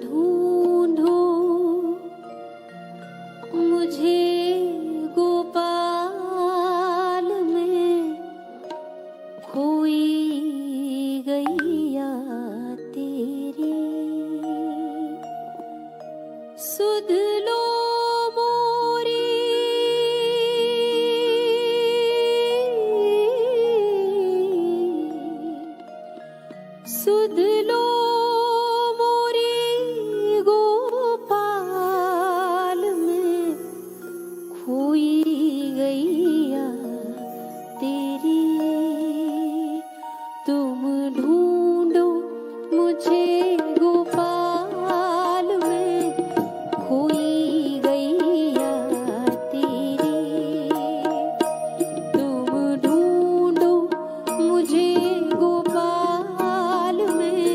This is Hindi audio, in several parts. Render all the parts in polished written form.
ढूंढो मुझे गोपाल में खोई गैया तेरी। सुध लो मोरी सुध लो मोरी गोपाल में खोई गैया तेरी। तुम ढूंढो मुझे गोपाल में खोई गैया तेरी। तुम ढूंढो मुझे गोपाल में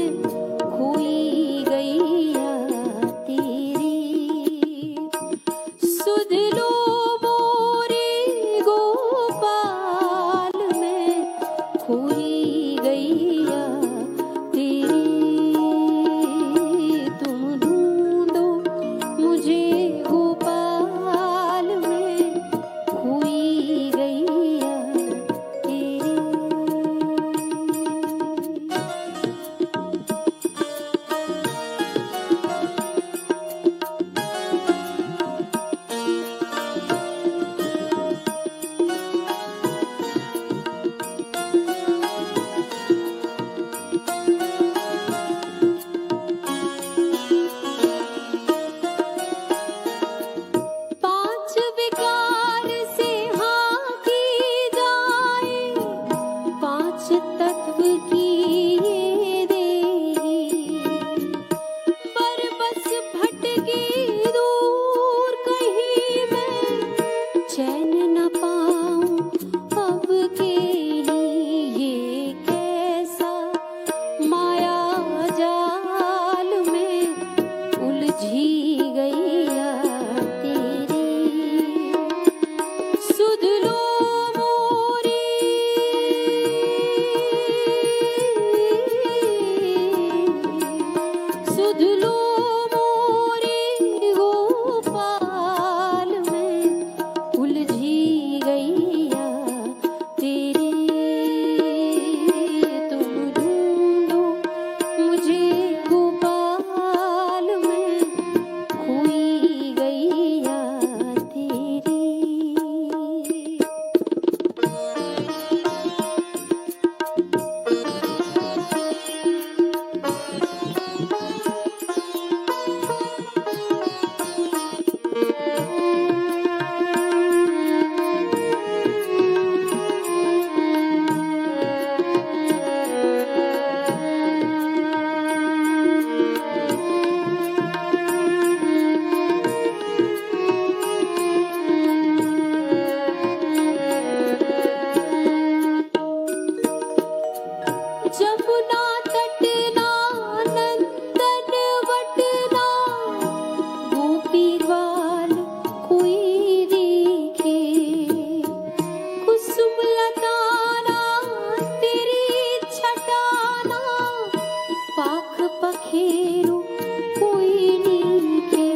खोई गैया तेरी। सुध लो मोरी गोपाल में खोई गैया तेरी। तुम ढूंढो मुझे गोपाल में खोई गैया तेरी। पांच विकार से हाँकी जाए, पांच तत्व की ये देही। पर बस भटकी दूर कहीं मैं, चैन न पाऊं अब के ही। ये कैसा माया जाल में उलझी गैया तेरी। सुध लो मोरी सुध लो मोरी गोपाल में उलझी गैया तेरी। तुम ढूंढो मुझे गोपाल में खोई गैया तेरी। जमुना तटना नंदन वटना, गोपी ग्वाल कोई दिखे। कुसुम लताना तेरी छटाना, पाख पखेरु कोई नीके।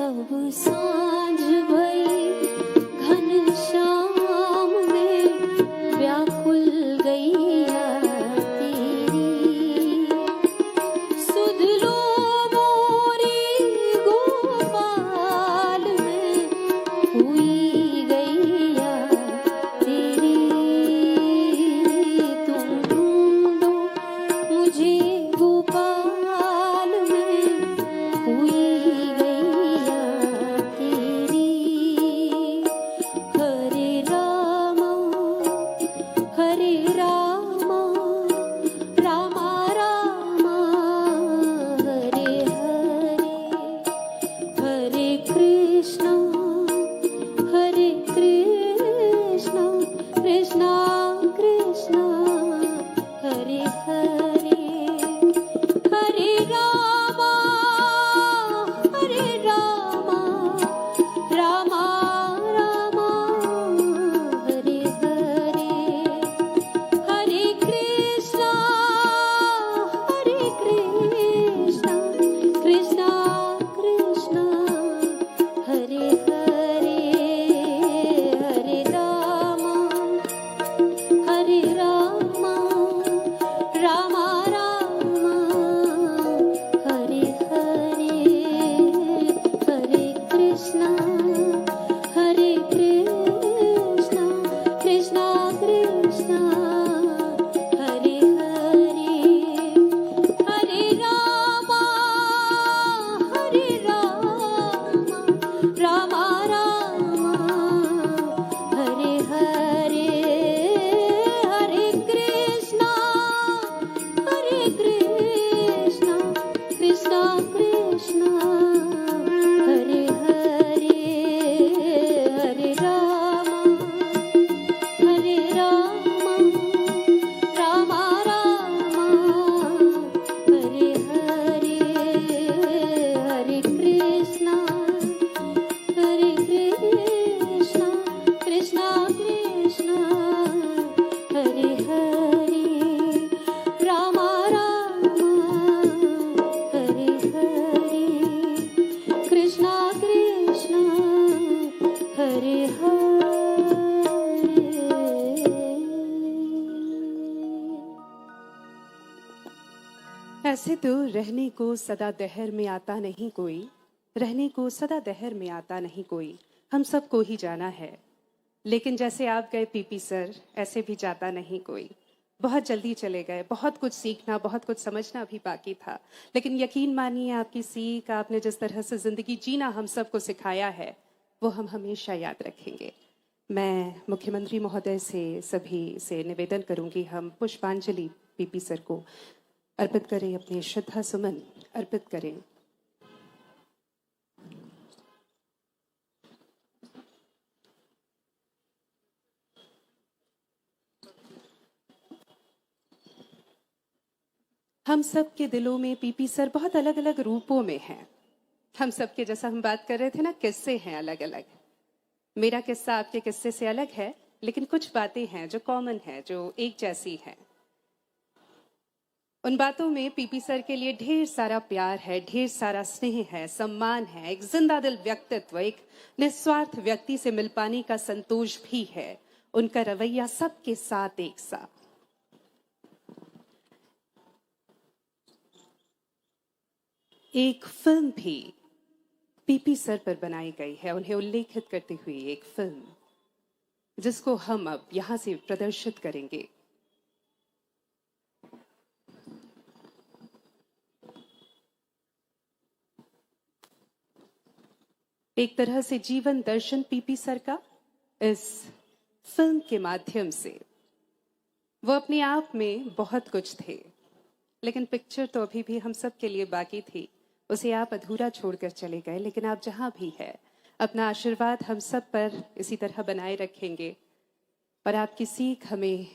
अब सांझ भई घन श्याम में व्याकुल गैया तेरी। सुध लो मोरी गोपाल में खोई गैया तेरी। तुम ढूंढो मुझे गोपाल में खोई गैया तेरी। हरे रामा रामा रामा हरे हरे। हरे कृष्णा कृष्णा कृष्णा हरे हरे। हरे रामा रामा रामा हरे हरे। हरे कृष्णा कृष्णा कृष्णा हरे हरे हरे रामा रामा रामा हरे हरे हरे कृष्णा कृष्णा कृष्णा हरे हरे हरे रामा रामा रामा हरे हरे हरे कृष्णा कृष्णा कृष्णा हरे हरे रामा हरे हरे कृष्णा कृष्णा हरे हरे। ऐसे तो रहने को सदा दहर में आता नहीं कोई, रहने को सदा दहर में आता नहीं कोई, हम सबको ही जाना है। लेकिन जैसे आप गए पीपी सर, ऐसे भी जाता नहीं कोई। बहुत जल्दी चले गए, बहुत कुछ सीखना, बहुत कुछ समझना भी बाकी था। लेकिन यकीन मानिए, आपकी सीख, आपने जिस तरह से जिंदगी जीना हम सबको सिखाया है, वो हम हमेशा याद रखेंगे। मैं मुख्यमंत्री महोदय से, सभी से निवेदन करूंगी, हम पुष्पांजलि पीपी सर को अर्पित करें, अपने श्रद्धा सुमन अर्पित करें। हम सब के दिलों में पीपी सर बहुत अलग अलग रूपों में हैं। हम सब के, जैसा हम बात कर रहे थे ना, किस्से हैं अलग अलग। मेरा किस्सा आपके किस्से से अलग है, लेकिन कुछ बातें हैं जो कॉमन है, जो एक जैसी हैं। उन बातों में पीपी सर के लिए ढेर सारा प्यार है, ढेर सारा स्नेह है, सम्मान है, एक जिंदा दिल व्यक्तित्व, एक निस्वार्थ व्यक्ति से मिल पाने का संतोष भी है। उनका रवैया सबके साथ एक सा। एक फिल्म भी पीपी सर पर बनाई गई है, उन्हें उल्लेखित करती हुई एक फिल्म, जिसको हम अब यहां से प्रदर्शित करेंगे। एक तरह से जीवन दर्शन पीपी सर का इस फिल्म के माध्यम से। वो अपने आप में बहुत कुछ थे, लेकिन पिक्चर तो अभी भी हम सब के लिए बाकी थी। उसे आप अधूरा छोड़कर चले गए, लेकिन आप जहां भी है, अपना आशीर्वाद हम सब पर इसी तरह बनाए रखेंगे, और आपकी सीख हमें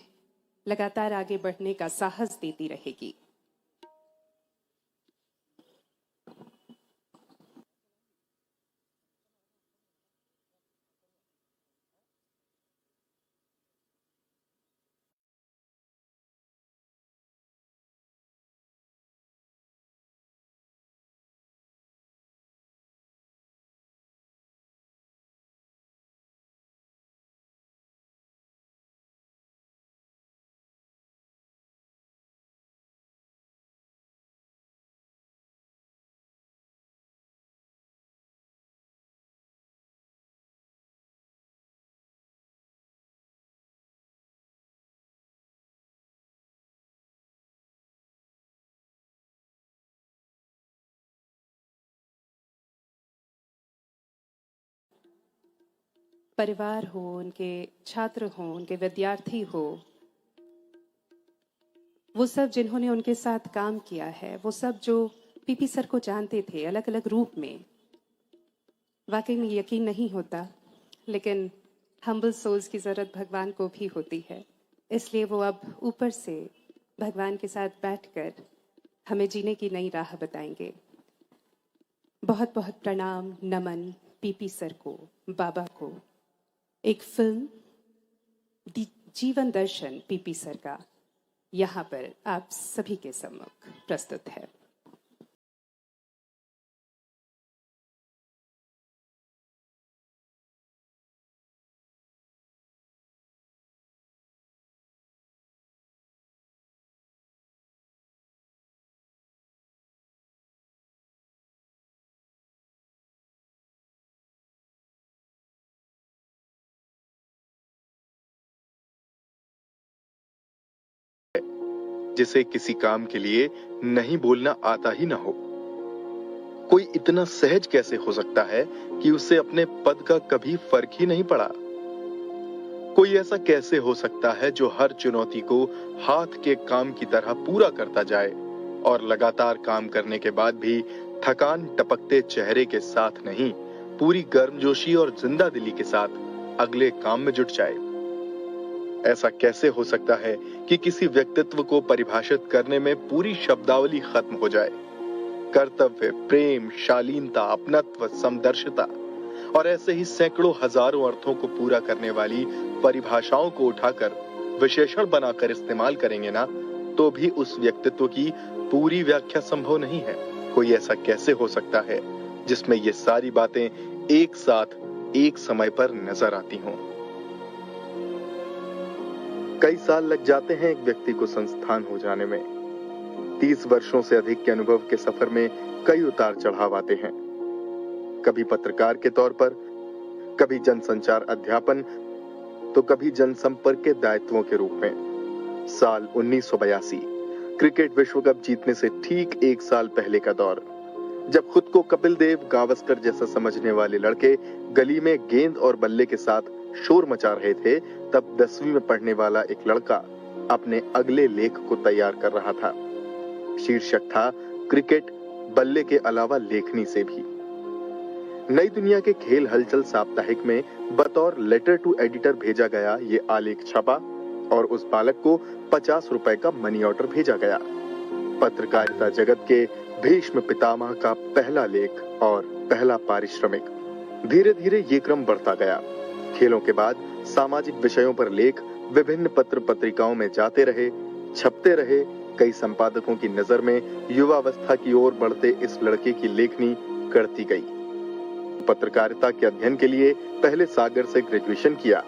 लगातार आगे बढ़ने का साहस देती रहेगी। परिवार हो, उनके छात्र हो, उनके विद्यार्थी हो, वो सब जिन्होंने उनके साथ काम किया है, वो सब जो पीपी सर को जानते थे अलग अलग रूप में, वाकई में यकीन नहीं होता। लेकिन हम्बल सोल्स की ज़रूरत भगवान को भी होती है, इसलिए वो अब ऊपर से भगवान के साथ बैठकर हमें जीने की नई राह बताएंगे। बहुत बहुत प्रणाम, नमन पीपी सर को, बाबा को। एक फिल्म जीवन दर्शन पीपी सर का यहाँ पर आप सभी के सम्मुख प्रस्तुत है। जिसे किसी काम के लिए नहीं बोलना आता ही ना हो। कोई इतना सहज कैसे हो सकता है कि उसे अपने पद का कभी फर्क ही नहीं पड़ा? कोई ऐसा कैसे हो सकता है जो हर चुनौती को हाथ के काम की तरह पूरा करता जाए और लगातार काम करने के बाद भी थकान टपकते चेहरे के साथ नहीं, पूरी गर्मजोशी और जिंदा दिली के साथ अगले काम में जुट जाए? ऐसा कैसे हो सकता है कि किसी व्यक्तित्व को परिभाषित करने में पूरी शब्दावली खत्म हो जाए? कर्तव्य, प्रेम, शालीनता, अपनत्व, समदर्शिता और ऐसे ही सैकड़ों हजारों अर्थों को पूरा करने वाली परिभाषाओं को उठाकर विशेषण बनाकर इस्तेमाल करेंगे ना, तो भी उस व्यक्तित्व की पूरी व्याख्या संभव नहीं है। कोई ऐसा कैसे हो सकता है जिसमें ये सारी बातें एक साथ एक समय पर नजर आती हों? कई साल लग जाते हैं एक व्यक्ति को संस्थान हो जाने में। 30 वर्षों से अधिक के अनुभव के सफर में कई उतार चढ़ाव आते हैं। कभी पत्रकार के तौर पर, कभी जनसंचार अध्यापन, तो कभी जनसंपर्क के दायित्वों के रूप में। साल 1982, क्रिकेट विश्व कप जीतने से ठीक 1 साल पहले का दौर, जब खुद को कपिल देव, गावस्कर जैसा समझने वाले लड़के गली में गेंद और बल्ले के साथ शोर मचा रहे थे, तब 10वीं में पढ़ने वाला एक लड़का अपने अगले लेख को तैयार कर रहा था। शीर्षक था क्रिकेट, बल्ले के अलावा लेखनी से भी। नई दुनिया के खेल हलचल साप्ताहिक में बतौर लेटर टू एडिटर भेजा गया ये आलेख छपा और उस बालक को 50 रुपए का मनी ऑर्डर भेजा गया। पत्रकारिता जगत के भीष्म पितामह का पहला लेख और पहला पारिश्रमिक। धीरे धीरे ये क्रम बढ़ता गया। खेलों के बाद सामाजिक विषयों पर लेख विभिन्न पत्र पत्रिकाओं में जाते रहे, छपते रहे। कई संपादकों की नजर में युवावस्था की ओर बढ़ते इस लड़के की लेखनी करती गई। पत्रकारिता के अध्ययन के लिए पहले सागर से ग्रेजुएशन किया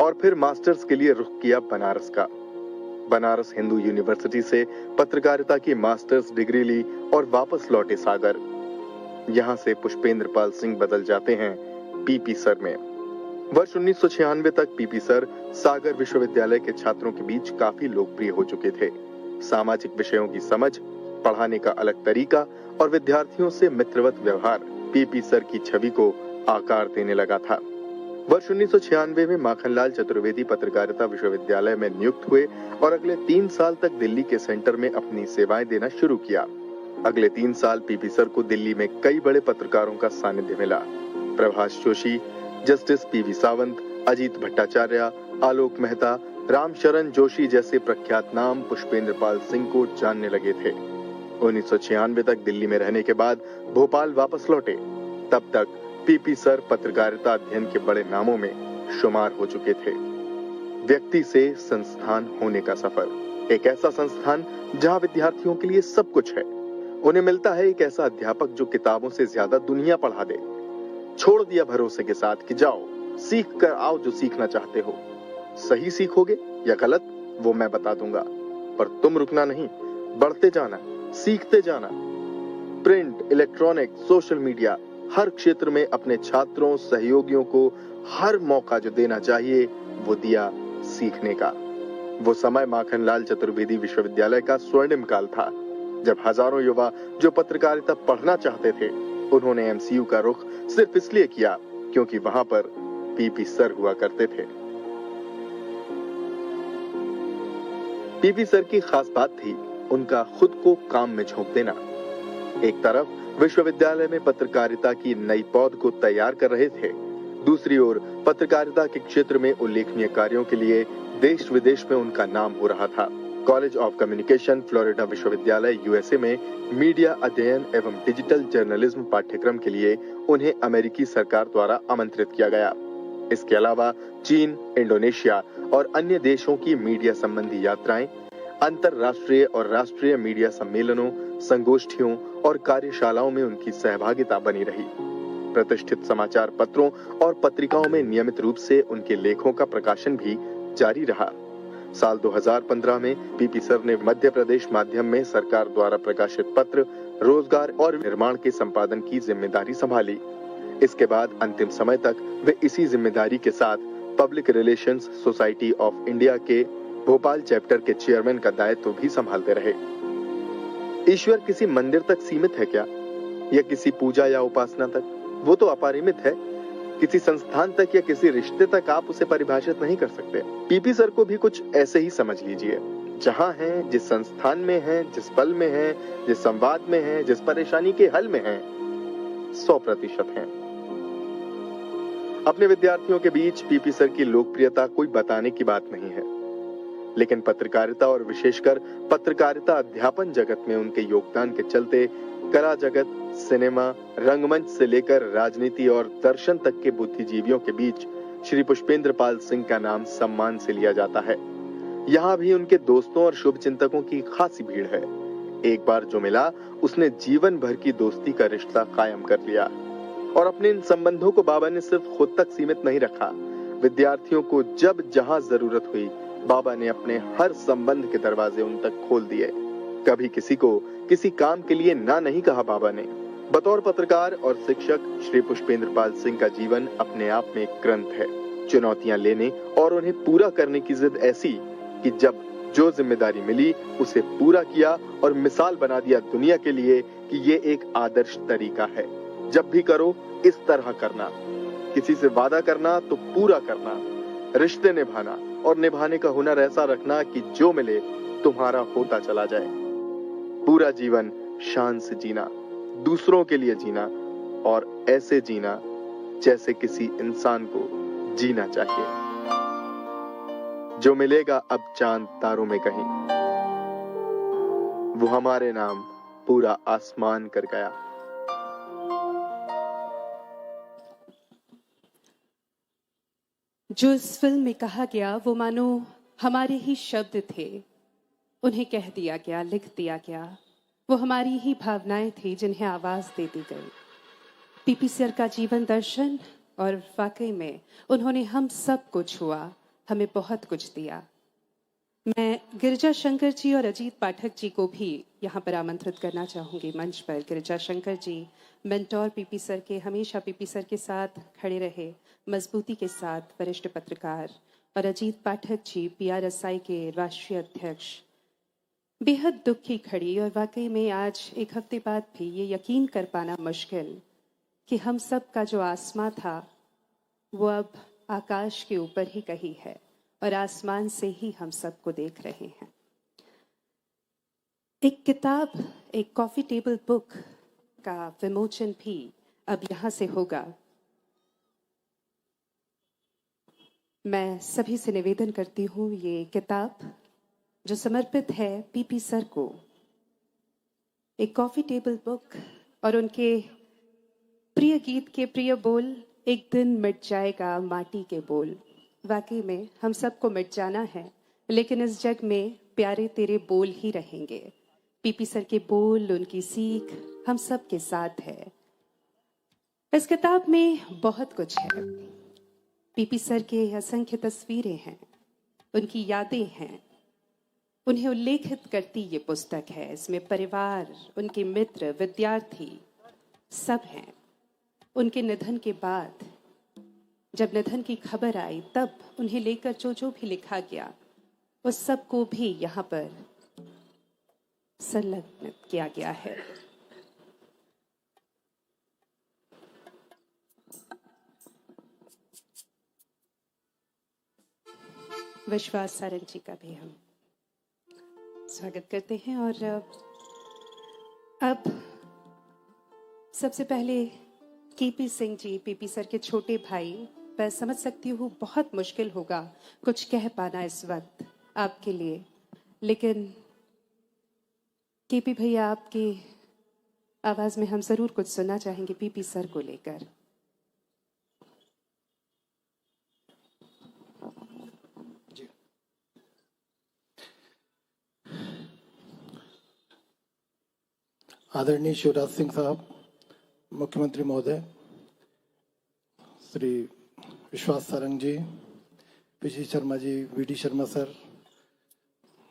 और फिर मास्टर्स के लिए रुख किया बनारस का। बनारस हिंदू यूनिवर्सिटी से पत्रकारिता की मास्टर्स डिग्री ली और वापस लौटे सागर। यहां से पुष्पेंद्र पाल सिंह बदल जाते हैं पीपी सर में। वर्ष 1996 तक पीपी सर सागर विश्वविद्यालय के छात्रों के बीच काफी लोकप्रिय हो चुके थे। सामाजिक विषयों की समझ, पढ़ाने का अलग तरीका और विद्यार्थियों से मित्रवत व्यवहार पीपी सर की छवि को आकार देने लगा था। वर्ष 1996 में माखनलाल चतुर्वेदी पत्रकारिता विश्वविद्यालय में नियुक्त हुए और अगले 3 साल तक दिल्ली के सेंटर में अपनी सेवाएं देना शुरू किया। अगले 3 साल पीपी सर को दिल्ली में कई बड़े पत्रकारों का सानिध्य मिला। प्रभाष जोशी, जस्टिस पीवी सावंत, अजीत भट्टाचार्य, आलोक मेहता, रामशरण जोशी जैसे प्रख्यात नाम पुष्पेंद्र पाल सिंह को जानने लगे थे। 1996 तक दिल्ली में रहने के बाद भोपाल वापस लौटे। तब तक पीपी सर पत्रकारिता अध्ययन के बड़े नामों में शुमार हो चुके थे। व्यक्ति से संस्थान होने का सफर, एक ऐसा संस्थान जहां विद्यार्थियों के लिए सब कुछ है। उन्हें मिलता है एक ऐसा अध्यापक जो किताबों से ज्यादा दुनिया पढ़ा दे। छोड़ दिया भरोसे के साथ कि जाओ सीख कर आओ जो सीखना चाहते हो। सही सीखोगे या गलत वो मैं बता दूंगा, पर तुम रुकना नहीं, बढ़ते जाना, सीखते जाना। प्रिंट, इलेक्ट्रॉनिक, सोशल मीडिया, हर क्षेत्र में अपने छात्रों, सहयोगियों को हर मौका जो देना चाहिए वो दिया सीखने का। वो समय माखनलाल चतुर्वेदी विश्वविद्यालय का स्वर्णिम काल था, जब हजारों युवा जो पत्रकारिता पढ़ना चाहते थे, उन्होंने एमसीयू का रुख सिर्फ इसलिए किया क्योंकि वहां पर पीपी सर हुआ करते थे। पीपी सर की खास बात थी उनका खुद को काम में झोंक देना। एक तरफ विश्वविद्यालय में पत्रकारिता की नई पौध को तैयार कर रहे थे, दूसरी ओर पत्रकारिता के क्षेत्र में उल्लेखनीय कार्यों के लिए देश विदेश में उनका नाम हो रहा था। कॉलेज ऑफ कम्युनिकेशन, फ्लोरिडा विश्वविद्यालय यूएसए में मीडिया अध्ययन एवं डिजिटल जर्नलिज्म पाठ्यक्रम के लिए उन्हें अमेरिकी सरकार द्वारा आमंत्रित किया गया। इसके अलावा चीन, इंडोनेशिया और अन्य देशों की मीडिया संबंधी यात्राएं, अंतरराष्ट्रीय और राष्ट्रीय मीडिया सम्मेलनों, संगोष्ठियों और कार्यशालाओं में उनकी सहभागिता बनी रही। प्रतिष्ठित समाचार पत्रों और पत्रिकाओं में नियमित रूप से उनके लेखों का प्रकाशन भी जारी रहा। साल 2015 में पीपी सर ने मध्य प्रदेश माध्यम में सरकार द्वारा प्रकाशित पत्र रोजगार और निर्माण के संपादन की जिम्मेदारी संभाली। इसके बाद अंतिम समय तक वे इसी जिम्मेदारी के साथ public relations society of India के भोपाल चैप्टर के चेयरमैन का दायित्व भी संभालते रहे। ईश्वर किसी मंदिर तक सीमित है क्या, या किसी पूजा या उपासना तक? वो तो अपरिमित है। किसी संस्थान तक या किसी रिश्ते तक आप उसे परिभाषित नहीं कर सकते। पीपी सर को भी कुछ ऐसे ही समझ लीजिए। जहां हैं, जिस संस्थान में हैं, जिस पल में हैं, जिस संवाद में हैं, जिस परेशानी के हल में हैं, 100% हैं। अपने विद्यार्थियों के बीच पीपी सर की लोकप्रियता कोई बताने की बात नहीं है, लेकिन पत्रकारिता और विशेषकर पत्रकारिता अध्यापन जगत में उनके योगदान के चलते कला जगत, सिनेमा, रंगमंच से लेकर राजनीति और दर्शन तक के बुद्धिजीवियों के बीच श्री पुष्पेंद्र पाल सिंह का नाम सम्मान से लिया जाता है। यहाँ भी उनके दोस्तों और शुभचिंतकों की खासी भीड़ है। एक बार जो मिला, उसने जीवन भर की दोस्ती का रिश्ता कायम कर लिया। और अपने इन संबंधों को बाबा ने सिर्फ खुद तक सीमित नहीं रखा। विद्यार्थियों को जब जहां जरूरत हुई, बाबा ने अपने हर संबंध के दरवाजे उन तक खोल दिए। कभी किसी को किसी काम के लिए ना नहीं कहा बाबा ने। बतौर पत्रकार और शिक्षक श्री पुष्पेंद्र पाल सिंह का जीवन अपने आप में एक ग्रंथ है। चुनौतियां लेने और उन्हें पूरा करने की जिद ऐसी कि जब जो जिम्मेदारी मिली उसे पूरा किया और मिसाल बना दिया दुनिया के लिए कि ये एक आदर्श तरीका है। जब भी करो इस तरह करना, किसी से वादा करना तो पूरा करना, रिश्ते निभाना और निभाने का हुनर ऐसा रखना कि जो मिले तुम्हारा होता चला जाए। पूरा जीवन शान से जीना, दूसरों के लिए जीना और ऐसे जीना जैसे किसी इंसान को जीना चाहिए। जो मिलेगा अब चांद तारों में कहीं, वो हमारे नाम पूरा आसमान कर गया। जो इस फिल्म में कहा गया वो मानो हमारे ही शब्द थे। उन्हें कह दिया गया, लिख दिया गया। वो हमारी ही भावनाएं थी जिन्हें आवाज दे दी गई। पीपी सर का जीवन दर्शन, और वाकई में उन्होंने हम सब को छुआ, हमें बहुत कुछ दिया। मैं गिरिजा शंकर जी और अजीत पाठक जी को भी यहाँ पर आमंत्रित करना चाहूँगी मंच पर। Girija Shankar ji mentor PP sir के, हमेशा पीपी सर के साथ खड़े रहे, मजबूती के साथ वरिष्ठ पत्रकार, और अजीत पाठक जी PRSI के राष्ट्रीय अध्यक्ष। बेहद दुख की घड़ी, और वाकई में आज एक हफ्ते बाद भी ये यकीन कर पाना मुश्किल कि हम सब का जो आसमां था वो अब आकाश के ऊपर ही कहीं है, और आसमान से ही हम सबको देख रहे हैं। एक किताब, एक कॉफी टेबल बुक का विमोचन भी अब यहाँ से होगा। मैं सभी से निवेदन करती हूँ, ये किताब जो समर्पित है पीपी सर को, एक कॉफी टेबल बुक, और उनके प्रिय गीत के प्रिय बोल, एक दिन मिट जाएगा माटी के बोल। वाकई में हम सबको मिट जाना है, लेकिन इस जग में प्यारे तेरे बोल ही रहेंगे। पीपी सर के बोल, उनकी सीख हम सब के साथ है। इस किताब में बहुत कुछ है। पीपी सर के असंख्य तस्वीरें हैं, उनकी यादें हैं, उन्हें उल्लेखित करती ये पुस्तक है। इसमें परिवार, उनके मित्र, विद्यार्थी सब हैं। उनके निधन के बाद जब निधन की खबर आई, तब उन्हें लेकर जो जो भी लिखा गया उस सब को भी यहाँ पर संलग्न किया गया है। विश्वास सारंग जी का भी हम स्वागत करते हैं। और अब सबसे पहले KP Singh ji, PP sir के छोटे भाई, मैं समझ सकती हूँ बहुत मुश्किल होगा कुछ कह पाना इस वक्त आपके लिए, लेकिन केपी भैया आपकी आवाज में हम जरूर कुछ सुनना चाहेंगे पीपी सर को लेकर। आदरणीय शिवराज सिंह साहब, मुख्यमंत्री महोदय, श्री विश्वास सारंग जी, PC Sharma ji, VD Sharma sir,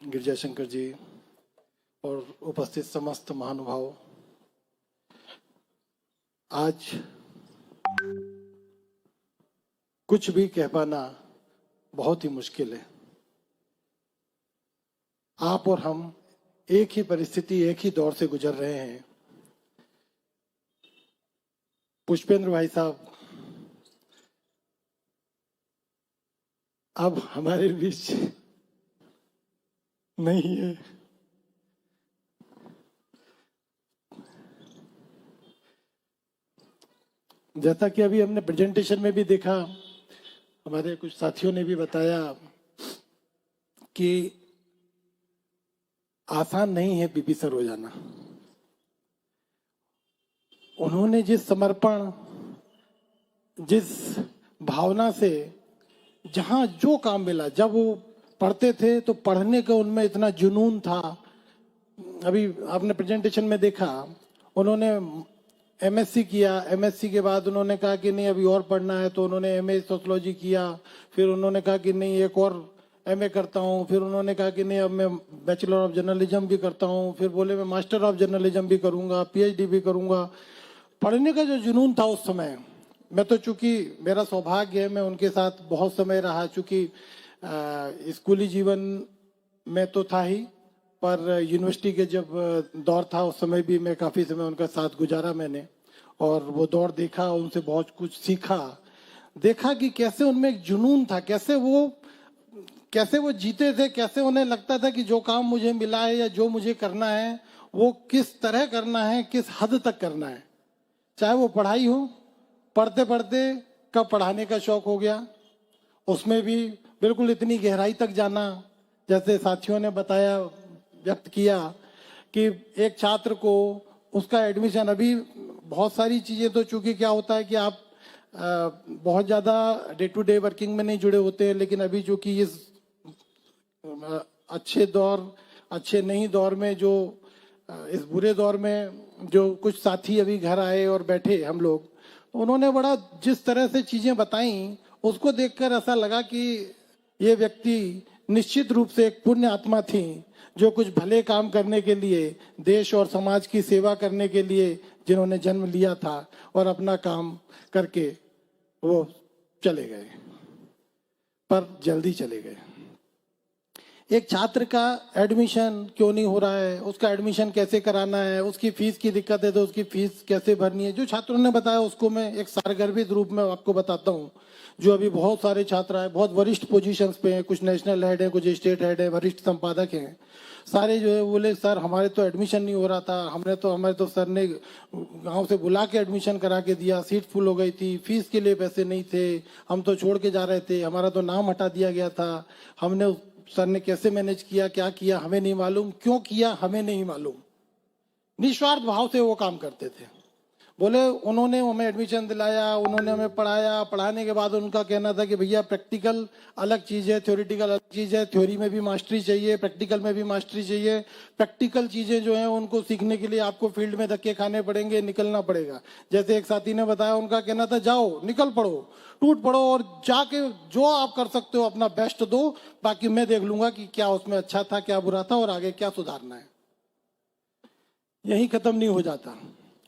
Girija Shankar ji और उपस्थित समस्त महानुभाव, आज कुछ भी कह पाना बहुत ही मुश्किल है। आप और हम एक ही परिस्थिति, एक ही दौर से गुजर रहे हैं। पुष्पेंद्र भाई साहब अब हमारे बीच नहीं है। जैसा कि अभी हमने प्रेजेंटेशन में भी देखा, हमारे कुछ साथियों ने भी बताया कि आसान नहीं है पीपी सर हो जाना। उन्होंने जिस समर्पण, जिस भावना से जहां जो काम मिला, जब वो पढ़ते थे तो पढ़ने का उनमें इतना जुनून था। अभी आपने प्रेजेंटेशन में देखा, उन्होंने एमएससी किया, एमएससी के बाद उन्होंने कहा कि नहीं अभी और पढ़ना है, तो उन्होंने एमए सोशियोलॉजी किया। फिर उन्होंने कहा कि नहीं एक और एमए करता हूँ। फिर उन्होंने कहा कि नहीं अब मैं बैचलर ऑफ जर्नलिज्म भी करता हूँ। फिर बोले मैं मास्टर ऑफ जर्नलिज्म भी करूँगा, पीएचडी भी करूँगा। पढ़ने का जो जुनून था उस समय, मैं तो चूंकि मेरा सौभाग्य है, मैं उनके साथ बहुत समय रहा। चूंकि स्कूली जीवन में तो था ही, पर यूनिवर्सिटी के जब दौर था उस समय भी मैं काफ़ी समय उनका साथ गुजारा मैंने, और वो दौर देखा, उनसे बहुत कुछ सीखा। देखा कि कैसे उनमें एक जुनून था, कैसे वो जीते थे, कैसे उन्हें लगता था कि जो काम मुझे मिला है या जो मुझे करना है वो किस तरह करना है, किस हद तक करना है। चाहे वो पढ़ाई हो, पढ़ते पढ़ते कब पढ़ाने का शौक हो गया, उसमें भी बिल्कुल इतनी गहराई तक जाना। जैसे साथियों ने बताया, व्यक्त किया कि एक छात्र को उसका एडमिशन, अभी बहुत सारी चीज़ें तो चूंकि क्या होता है कि आप बहुत ज़्यादा डे टू डे वर्किंग में नहीं जुड़े होते हैं, लेकिन अभी जो कि इस अच्छे नहीं दौर में, जो इस बुरे दौर में जो कुछ साथी अभी घर आए और बैठे हम लोग, तो उन्होंने बड़ा जिस तरह से चीज़ें बताई, उसको देखकर ऐसा लगा कि ये व्यक्ति निश्चित रूप से एक पुण्य आत्मा थी, जो कुछ भले काम करने के लिए, देश और समाज की सेवा करने के लिए जिन्होंने जन्म लिया था, और अपना काम करके वो चले गए, पर जल्दी चले गए। एक छात्र का एडमिशन क्यों नहीं हो रहा है, उसका एडमिशन कैसे कराना है, उसकी फीस की दिक्कत है तो उसकी फीस कैसे भरनी है, जो छात्रों ने बताया उसको मैं एक सारगर्भित रूप में आपको बताता हूँ। जो अभी बहुत सारे छात्र हैं, बहुत वरिष्ठ पोजीशंस पे हैं, कुछ नेशनल हेड हैं, कुछ स्टेट हेड हैं, वरिष्ठ संपादक हैं, सारे जो है बोले सर हमारे तो एडमिशन नहीं हो रहा था, हमारे तो सर ने गांव से बुला के एडमिशन करा के दिया, सीट फुल हो गई थी, फीस के लिए पैसे नहीं थे, हम तो छोड़ के जा रहे थे, हमारा तो नाम हटा दिया गया था, हमने सर ने कैसे मैनेज किया, क्या किया हमें नहीं मालूम, क्यों किया हमें नहीं मालूम। निस्वार्थ भाव से वो काम करते थे। बोले उन्होंने हमें एडमिशन दिलाया, उन्होंने हमें पढ़ाया, पढ़ाने के बाद उनका कहना था कि भैया प्रैक्टिकल अलग चीज़ है, थ्योरेटिकल अलग चीज़ है, थ्योरी में भी मास्टरी चाहिए, प्रैक्टिकल में भी मास्टरी चाहिए। प्रैक्टिकल चीज़ें जो हैं उनको सीखने के लिए आपको फील्ड में धक्के खाने पड़ेंगे, निकलना पड़ेगा। जैसे एक साथी ने बताया, उनका कहना था जाओ निकल पड़ो, टूट पड़ो, और जाके जो आप कर सकते हो अपना बेस्ट दो, बाकी मैं देख लूंगा कि क्या उसमें अच्छा था, क्या बुरा था, और आगे क्या सुधारना है। यही खत्म नहीं हो जाता।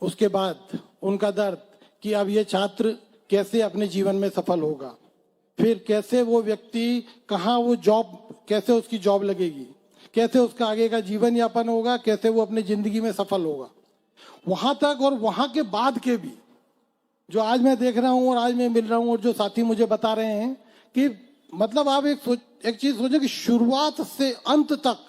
उसके बाद उनका दर्द कि अब ये छात्र कैसे अपने जीवन में सफल होगा, फिर कैसे वो व्यक्ति, कहाँ वो जॉब, कैसे उसकी जॉब लगेगी, कैसे उसका आगे का जीवन यापन होगा, कैसे वो अपनी जिंदगी में सफल होगा। वहां तक और वहां के बाद के भी जो आज मैं देख रहा हूं और आज मैं मिल रहा हूं और जो साथी मुझे बता रहे हैं कि मतलब आप एक चीज सोचो कि शुरुआत से अंत तक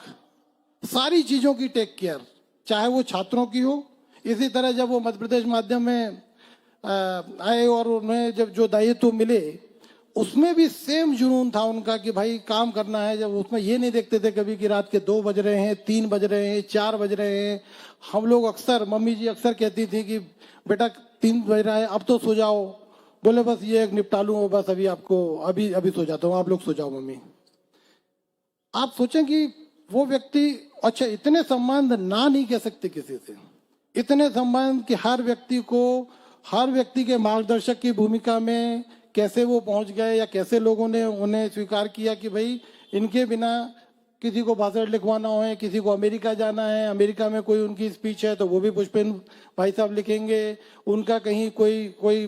सारी चीजों की टेक केयर, चाहे वो छात्रों की हो। इसी तरह जब वो मध्य प्रदेश माध्यम में आए और उन्हें जब जो दायित्व मिले, उसमें भी सेम जुनून था उनका कि भाई काम करना है। जब उसमें ये नहीं देखते थे कभी कि रात के 2 बज रहे हैं, 3 बज रहे हैं, 4 बज रहे हैं। हम लोग अक्सर, मम्मी जी अक्सर कहती थी कि बेटा 3 बज रहा है, अब तो सो जाओ। बोले बस ये एक निपटा लूँ, बस अभी आपको अभी सो जाता हूँ, आप लोग सो जाओ मम्मी। आप सोचें कि वो व्यक्ति, अच्छा इतने संबंध ना नहीं कह सकते किसी से, इतने संबंध कि हर व्यक्ति के मार्गदर्शक की भूमिका में कैसे वो पहुंच गए, या कैसे लोगों ने उन्हें स्वीकार किया कि भाई इनके बिना किसी को भाषण लिखवाना हो, किसी को अमेरिका जाना है, अमेरिका में कोई उनकी स्पीच है तो वो भी पुष्पेंद्र भाई साहब लिखेंगे। उनका कहीं कोई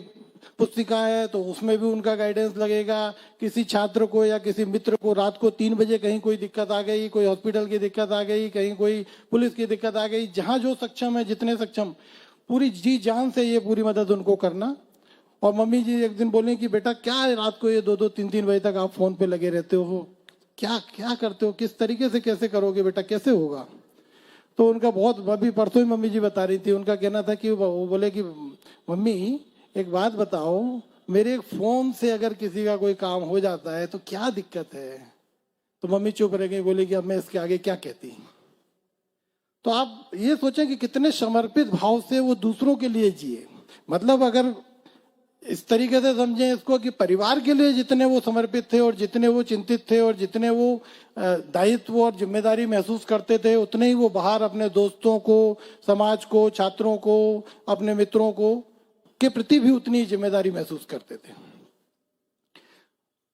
पुस्तिका है तो उसमें भी उनका गाइडेंस लगेगा। किसी छात्र को या किसी मित्र को रात को 3 बजे कहीं कोई दिक्कत आ गई, कोई हॉस्पिटल की दिक्कत आ गई, कहीं कोई पुलिस की दिक्कत आ गई, जहां जो सक्षम है, जितने सक्षम, पूरी जी जान से ये पूरी मदद उनको करना। और मम्मी जी एक दिन बोले कि बेटा क्या रात को ये 2-2, 3-3 बजे तक आप फोन पे लगे रहते हो, क्या क्या करते हो, किस तरीके से कैसे करोगे बेटा, कैसे होगा? तो उनका बहुत, अभी परसों ही मम्मी जी बता रही थी, उनका कहना था कि वो बोले कि मम्मी एक बात बताओ, मेरे फोन से अगर किसी का कोई काम हो जाता है तो क्या दिक्कत है? तो मम्मी चुप रह गई, बोले कि अब मैं इसके आगे क्या कहती। तो आप ये सोचें कि कितने समर्पित भाव से वो दूसरों के लिए जिए। मतलब अगर इस तरीके से समझें इसको कि परिवार के लिए जितने वो समर्पित थे और जितने वो चिंतित थे और जितने वो दायित्व और जिम्मेदारी महसूस करते थे, उतने ही वो बाहर अपने दोस्तों को, समाज को, छात्रों को, अपने मित्रों को के प्रति भी उतनी ही जिम्मेदारी महसूस करते थे।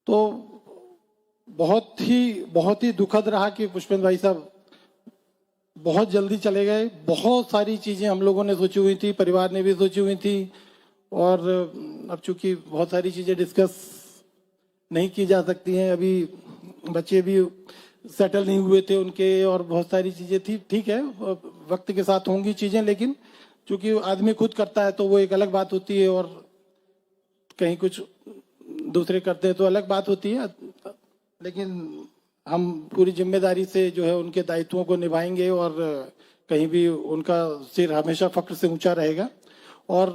तो बहुत ही दुखद रहा कि पुष्पेंद्र भाई साहब बहुत जल्दी चले गए। बहुत सारी चीजें हम लोगों ने सोची हुई थी, परिवार ने भी सोची हुई थी, और अब चूंकि बहुत सारी चीजें डिस्कस नहीं की जा सकती हैं, अभी बच्चे भी सेटल नहीं हुए थे उनके, और बहुत सारी चीजें थी। ठीक है, वक्त के साथ होंगी चीजें, लेकिन चूंकि आदमी खुद करता है तो वो एक अलग बात होती है, और कहीं कुछ दूसरे करते हैं तो अलग बात होती है। लेकिन हम पूरी जिम्मेदारी से जो है उनके दायित्वों को निभाएंगे, और कहीं भी उनका सिर हमेशा फक्र से ऊंचा रहेगा। और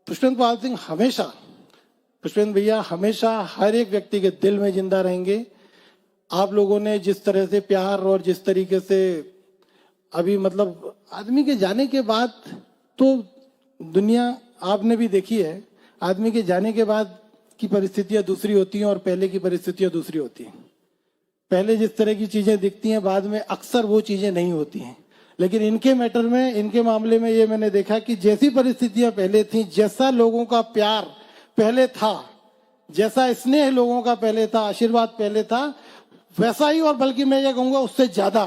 पुष्पेंद्र पाल सिंह हमेशा, पुष्पेंद्र भैया हमेशा हर एक व्यक्ति के दिल में जिंदा रहेंगे। आप लोगों ने जिस तरह से प्यार और जिस तरीके से अभी, मतलब आदमी के जाने के बाद तो दुनिया आपने भी देखी है, आदमी के जाने के बाद की परिस्थितियां दूसरी होती हैं और पहले की परिस्थितियां दूसरी होती हैं। पहले जिस तरह की चीजें दिखती हैं, बाद में अक्सर वो चीजें नहीं होती हैं। लेकिन इनके मैटर में, इनके मामले में ये मैंने देखा कि जैसी परिस्थितियां पहले थी, जैसा लोगों का प्यार पहले था, जैसा स्नेह लोगों का पहले था, आशीर्वाद पहले था, वैसा ही, और बल्कि मैं ये कहूंगा उससे ज्यादा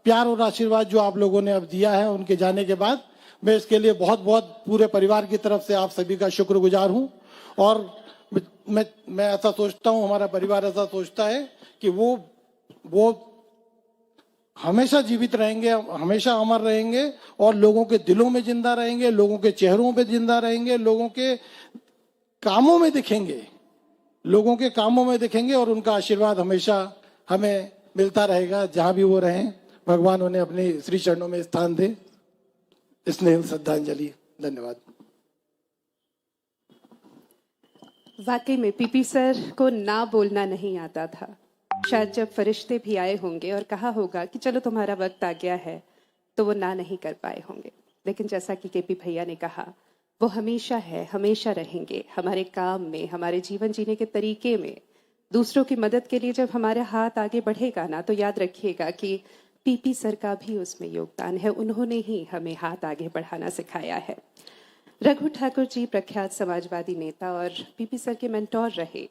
प्यार और आशीर्वाद जो आप लोगों ने अब दिया है उनके जाने के बाद, मैं इसके लिए बहुत बहुत पूरे परिवार की तरफ से आप सभी का शुक्रगुजार हूं। और मैं ऐसा सोचता हूं, हमारा परिवार ऐसा सोचता है कि वो हमेशा जीवित रहेंगे, हमेशा अमर रहेंगे, और लोगों के दिलों में जिंदा रहेंगे, लोगों के चेहरों पे जिंदा रहेंगे, लोगों के कामों में दिखेंगे, लोगों के कामों में दिखेंगे, और उनका आशीर्वाद हमेशा हमें मिलता रहेगा जहां भी वो रहें। भगवान उन्हें अपने श्री चरणों में स्थान दे। स्नेह श्रद्धांजलि। धन्यवाद। वाकई में पीपी सर को ना बोलना नहीं आता था। शायद जब फरिश्ते भी आए होंगे और कहा होगा कि चलो तुम्हारा वक्त आ गया है, तो वो ना नहीं कर पाए होंगे। लेकिन जैसा कि केपी भैया ने कहा, वो हमेशा है, हमेशा रहेंगे हमारे काम में, हमारे जीवन जीने के तरीके में। दूसरों की मदद के लिए जब हमारे हाथ आगे बढ़ेगा ना, तो याद रखिएगा कि पीपी सर का भी उसमें योगदान है। उन्होंने ही हमें हाथ आगे बढ़ाना सिखाया है। रघु ठाकुर जी प्रख्यात समाजवादी नेता और पीपी सर के मेंटोर रहे।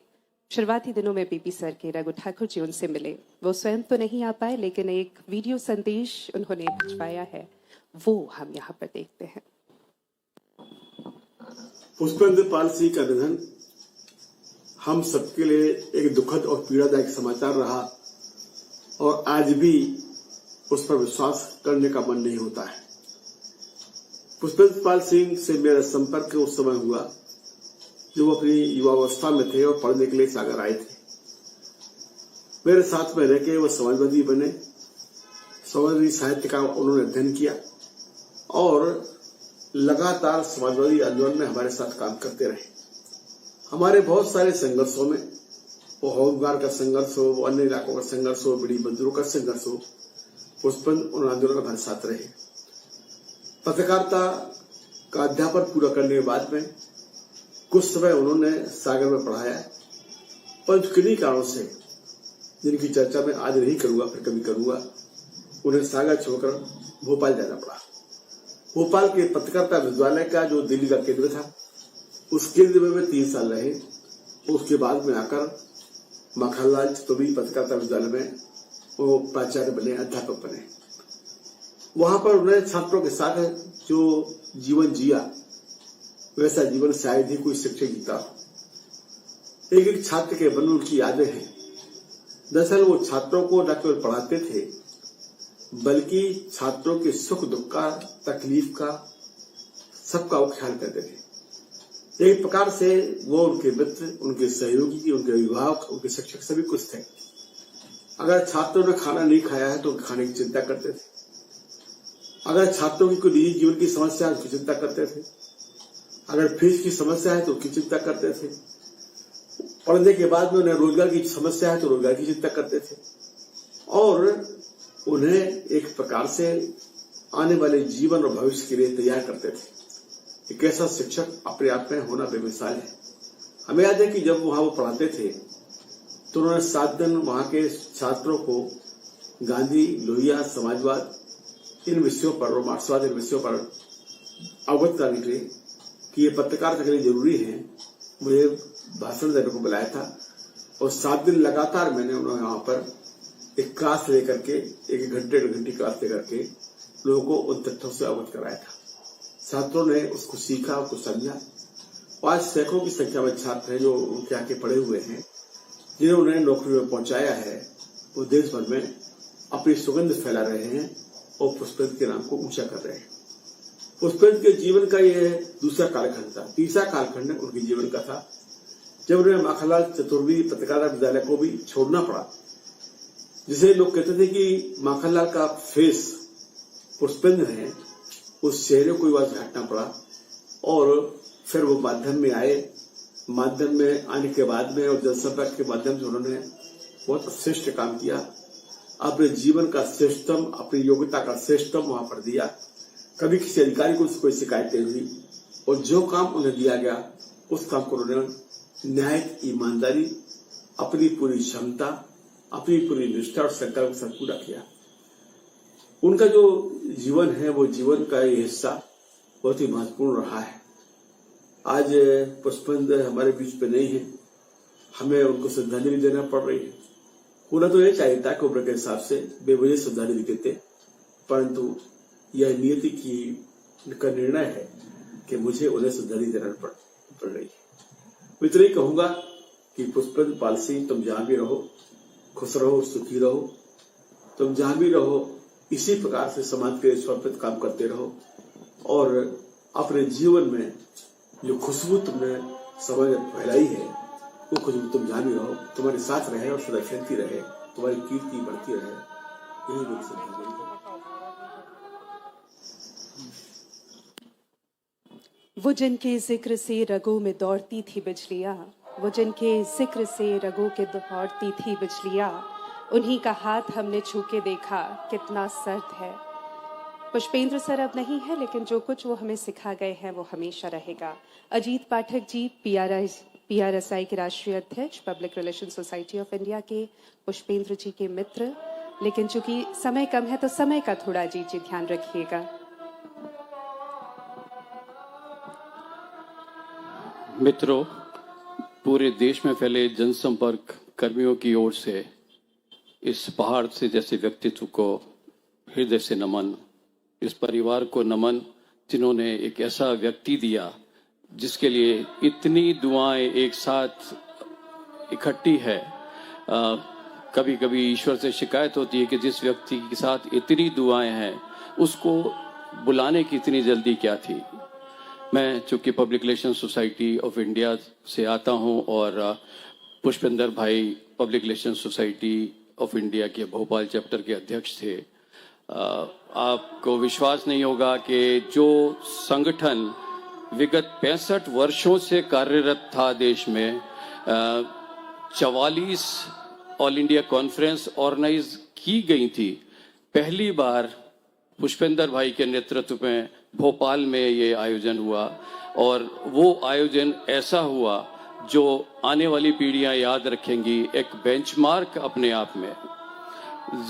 शुरुआती दिनों में पीपी सर के रघु ठाकुर जी उनसे मिले। वो स्वयं तो नहीं आ पाए, लेकिन एक वीडियो संदेश उन्होंने भिजवाया है, वो हम यहाँ पर देखते हैं। पुष्पेंद्र पाल सिंह का निधन हम सबके लिए एक दुखद और पीड़ादायक समाचार रहा, और आज भी उस पर विश्वास करने का मन नहीं होता है। पुष्पेंद्र पाल सिंह से मेरा संपर्क उस समय हुआ जो वो अपनी युवावस्था में थे और पढ़ने के लिए सागर आए थे। मेरे साथ में रहकर वो समाजवादी बने, समाजवादी साहित्य का उन्होंने अध्ययन किया, और लगातार समाजवादी आंदोलन में हमारे साथ काम करते रहे। हमारे बहुत सारे संघर्षों में, वो होमगार्ड का संघर्ष हो, वो अन्य इलाकों का संघर्ष हो, बड़ी बंदरों का संघर्ष हो, पुष्पेंद्र उन आंदोलन में हमारे साथ रहे। पत्रकारिता का अध्यापन पूरा करने के बाद में कुछ समय उन्होंने सागर में पढ़ाया, पर किन्हीं कारणों से, जिनकी चर्चा मैं आज नहीं करूंगा, फिर कभी करूंगा, उन्हें सागर छोड़कर भोपाल जाना पड़ा। भोपाल के पत्रकारिता विश्वविद्यालय का जो दिल्ली का केंद्र था, उस केंद्र में वे 3 साल रहे। उसके बाद में आकर माखनलाल चतुर्वेदी पत्रकारिता विश्वविद्यालय में वो प्राचार्य बने, अध्यापक बने। वहां पर उन्होंने छात्रों के साथ जो जीवन जिया, वैसा जीवन शायद ही कोई शिक्षक जीता हो। एक एक छात्र के मन में उनकी यादें हैं। दरअसल वो छात्रों को न केवल पढ़ाते थे बल्कि छात्रों के सुख दुख का, तकलीफ का, सबका वो ख्याल करते थे। एक प्रकार से वो उनके मित्र, उनके सहयोगी, उनके अभिभावक, उनके शिक्षक सभी कुछ थे। अगर छात्रों ने खाना नहीं खाया है तो खाने की चिंता करते थे। अगर छात्रों की कोई निजी जीवन की समस्या है उसकी चिंता करते थे। अगर फीस की समस्या है तो उसकी चिंता करते थे। पढ़ने के बाद में उन्हें रोजगार की समस्या है तो रोजगार की चिंता करते थे और उन्हें एक प्रकार से आने वाले जीवन और भविष्य के लिए तैयार करते थे। एक ऐसा शिक्षक अपने आप में होना बेमिसाल है। हमें याद है कि जब वहां वो पढ़ाते थे तो उन्होंने 7 दिन वहां के छात्रों को गांधी, लोहिया, समाजवाद इन विषयों पर और मार्क्सवाद इन विषयों पर अवगत कराने के लिए कि ये पत्रकारिता के लिए जरूरी है, मुझे भाषण देने को बुलाया था और 7 दिन लगातार मैंने उन्हें वहां पर एक क्लास लेकर के 1 घंटे 1.5 घंटे क्लास लेकर के लोगों को उन तथ्यों से अवगत कराया था। छात्रों ने उसको सीखा, उसको समझा। आज सैकड़ों की संख्या में छात्र हैं जो उनके आके पढ़े हुए हैं, जिन्हें उन्हें नौकरी में पहुंचाया है। वो देश भर में अपनी सुगंध फैला रहे हैं और पुष्पेंद्र के नाम को ऊंचा कर रहे हैं। पुष्पेंद्र के जीवन का यह दूसरा कालखंड था। तीसरा कालखंड उनके जीवन का था जब उन्हें माखनलाल चतुर्वेदी पत्रकारिता विद्यालय को भी छोड़ना पड़ा, जिसे लोग कहते थे कि माखनलाल का फेस पुष्पेंद्र है। उस चेहरे को वहां झांकना पड़ा और फिर वो माध्यम में आए। माध्यम में आने के बाद में और जनसंपर्क के माध्यम से उन्होंने बहुत श्रेष्ठ काम किया। अपने जीवन का श्रेष्ठतम, अपनी योग्यता का श्रेष्ठतम वहां पर दिया। कभी किसी अधिकारी को कोई शिकायतें हुई और जो काम उन्हें दिया गया उस काम को उन्होंने न्याय, ईमानदारी, अपनी पूरी क्षमता, अपनी पूरी निष्ठा और संकल्प के साथ पूरा किया। उनका जो जीवन है वो जीवन का ये हिस्सा बहुत ही महत्वपूर्ण रहा है। आज पुष्पेंद्र हमारे बीच पे नहीं है, हमें उनको श्रद्धांजलि देना पड़ रही है। होना तो यह चाहिए था कि उम्र के हिसाब से बेवजह श्रद्धांजलि देते, परंतु यह नियति की का निर्णय है कि मुझे उन्हें श्रद्धांजलि देना पड़ रही है। मैं इतना ही कहूंगा कि पुष्पेंद्र पाल सिंह, तुम जहां भी रहो खुश रहो, सुखी रहो। तुम जहां भी रहो इसी प्रकार से समाज के समर्पित काम करते रहो और अपने जीवन में जो खुशबू तुमने समाज में फैलाई है वो खुशबू तुम जहां भी रहो तुम्हारे साथ रहे और सदा फैलती रहे, तुम्हारी कीर्ति बढ़ती रहे। यही मेरी श्रद्धांजलि है। वो जिनके जिक्र से रगों में दौड़ती थी बिजलियां, वो जिनके जिक्र से रगों के दौड़ती थी बिजलियां, उन्हीं का हाथ हमने छू के देखा कितना सर्द है। पुष्पेंद्र सर अब नहीं है, लेकिन जो कुछ वो हमें सिखा गए हैं वो हमेशा रहेगा। अजीत पाठक जी, PRSI के राष्ट्रीय अध्यक्ष, public relation society of India के, पुष्पेंद्र जी के मित्र। लेकिन चूंकि समय कम है तो समय का थोड़ा अजीत जी ध्यान रखिएगा। मित्रों, पूरे देश में फैले जनसंपर्क कर्मियों की ओर से इस पहाड़ से जैसे व्यक्तित्व को हृदय से नमन, इस परिवार को नमन जिन्होंने एक ऐसा व्यक्ति दिया जिसके लिए इतनी दुआएं एक साथ इकट्ठी है। कभी कभी ईश्वर से शिकायत होती है कि जिस व्यक्ति के साथ इतनी दुआएं हैं उसको बुलाने की इतनी जल्दी क्या थी। मैं चूंकि public relation society of India से आता हूं और पुष्पेंद्र भाई public relation society of India के भोपाल चैप्टर के अध्यक्ष थे। आपको विश्वास नहीं होगा कि जो संगठन विगत 65 वर्षों से कार्यरत था देश में, 44 ऑल इंडिया कॉन्फ्रेंस ऑर्गेनाइज की गई थी। पहली बार पुष्पेंद्र भाई के नेतृत्व में भोपाल में ये आयोजन हुआ और वो आयोजन ऐसा हुआ जो आने वाली पीढ़ियां याद रखेंगी, एक बेंचमार्क अपने आप में।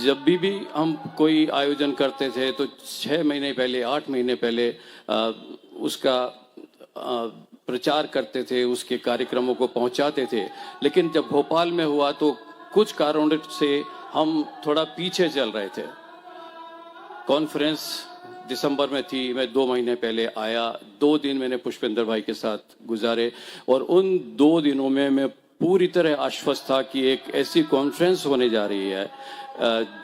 जब भी हम कोई आयोजन करते थे तो 6 महीने पहले, 8 महीने पहले उसका प्रचार करते थे, उसके कार्यक्रमों को पहुंचाते थे। लेकिन जब भोपाल में हुआ तो कुछ कारणों से हम थोड़ा पीछे चल रहे थे। कॉन्फ्रेंस दिसंबर में थी, मैं 2 महीने पहले आया, 2 दिन मैंने पुष्पेंद्र भाई के साथ गुजारे और उन 2 दिनों में मैं पूरी तरह आश्वस्त था कि एक ऐसी कॉन्फ्रेंस होने जा रही है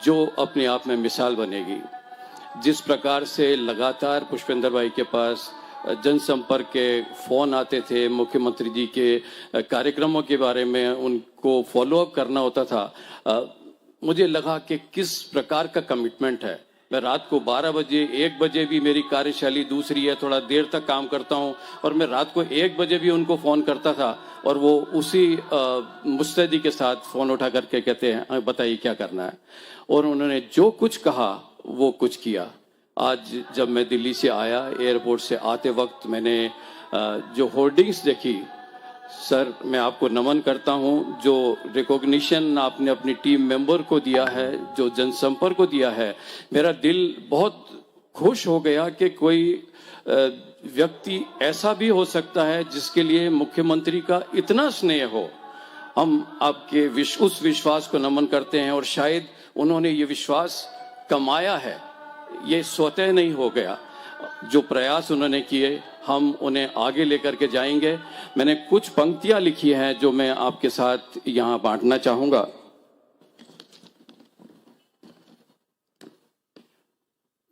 जो अपने आप में मिसाल बनेगी। जिस प्रकार से लगातार पुष्पेंद्र भाई के पास जनसंपर्क के फोन आते थे, मुख्यमंत्री जी के कार्यक्रमों के बारे में उनको फॉलोअप करना होता था, मुझे लगा कि किस प्रकार का कमिटमेंट है। मैं रात को 12 बजे 1 बजे भी मेरी कार्यशैली दूसरी है, थोड़ा देर तक काम करता हूं, और मैं रात को 1 बजे भी उनको फ़ोन करता था और वो उसी मुस्तैदी के साथ फ़ोन उठा करके कहते हैं बताइए क्या करना है। और उन्होंने जो कुछ कहा वो कुछ किया। आज जब मैं दिल्ली से आया, एयरपोर्ट से आते वक्त मैंने जो होर्डिंग्स देखी, सर मैं आपको नमन करता हूं। जो रिकॉग्निशन आपने अपनी टीम मेंबर को दिया है, जो जनसंपर्क को दिया है, मेरा दिल बहुत खुश हो गया कि कोई व्यक्ति ऐसा भी हो सकता है जिसके लिए मुख्यमंत्री का इतना स्नेह हो। हम आपके उस विश्वास को नमन करते हैं और शायद उन्होंने ये विश्वास कमाया है, ये स्वतः नहीं हो गया। जो प्रयास उन्होंने किए हम उन्हें आगे लेकर के जाएंगे। मैंने कुछ पंक्तियां लिखी हैं जो मैं आपके साथ यहां बांटना चाहूंगा।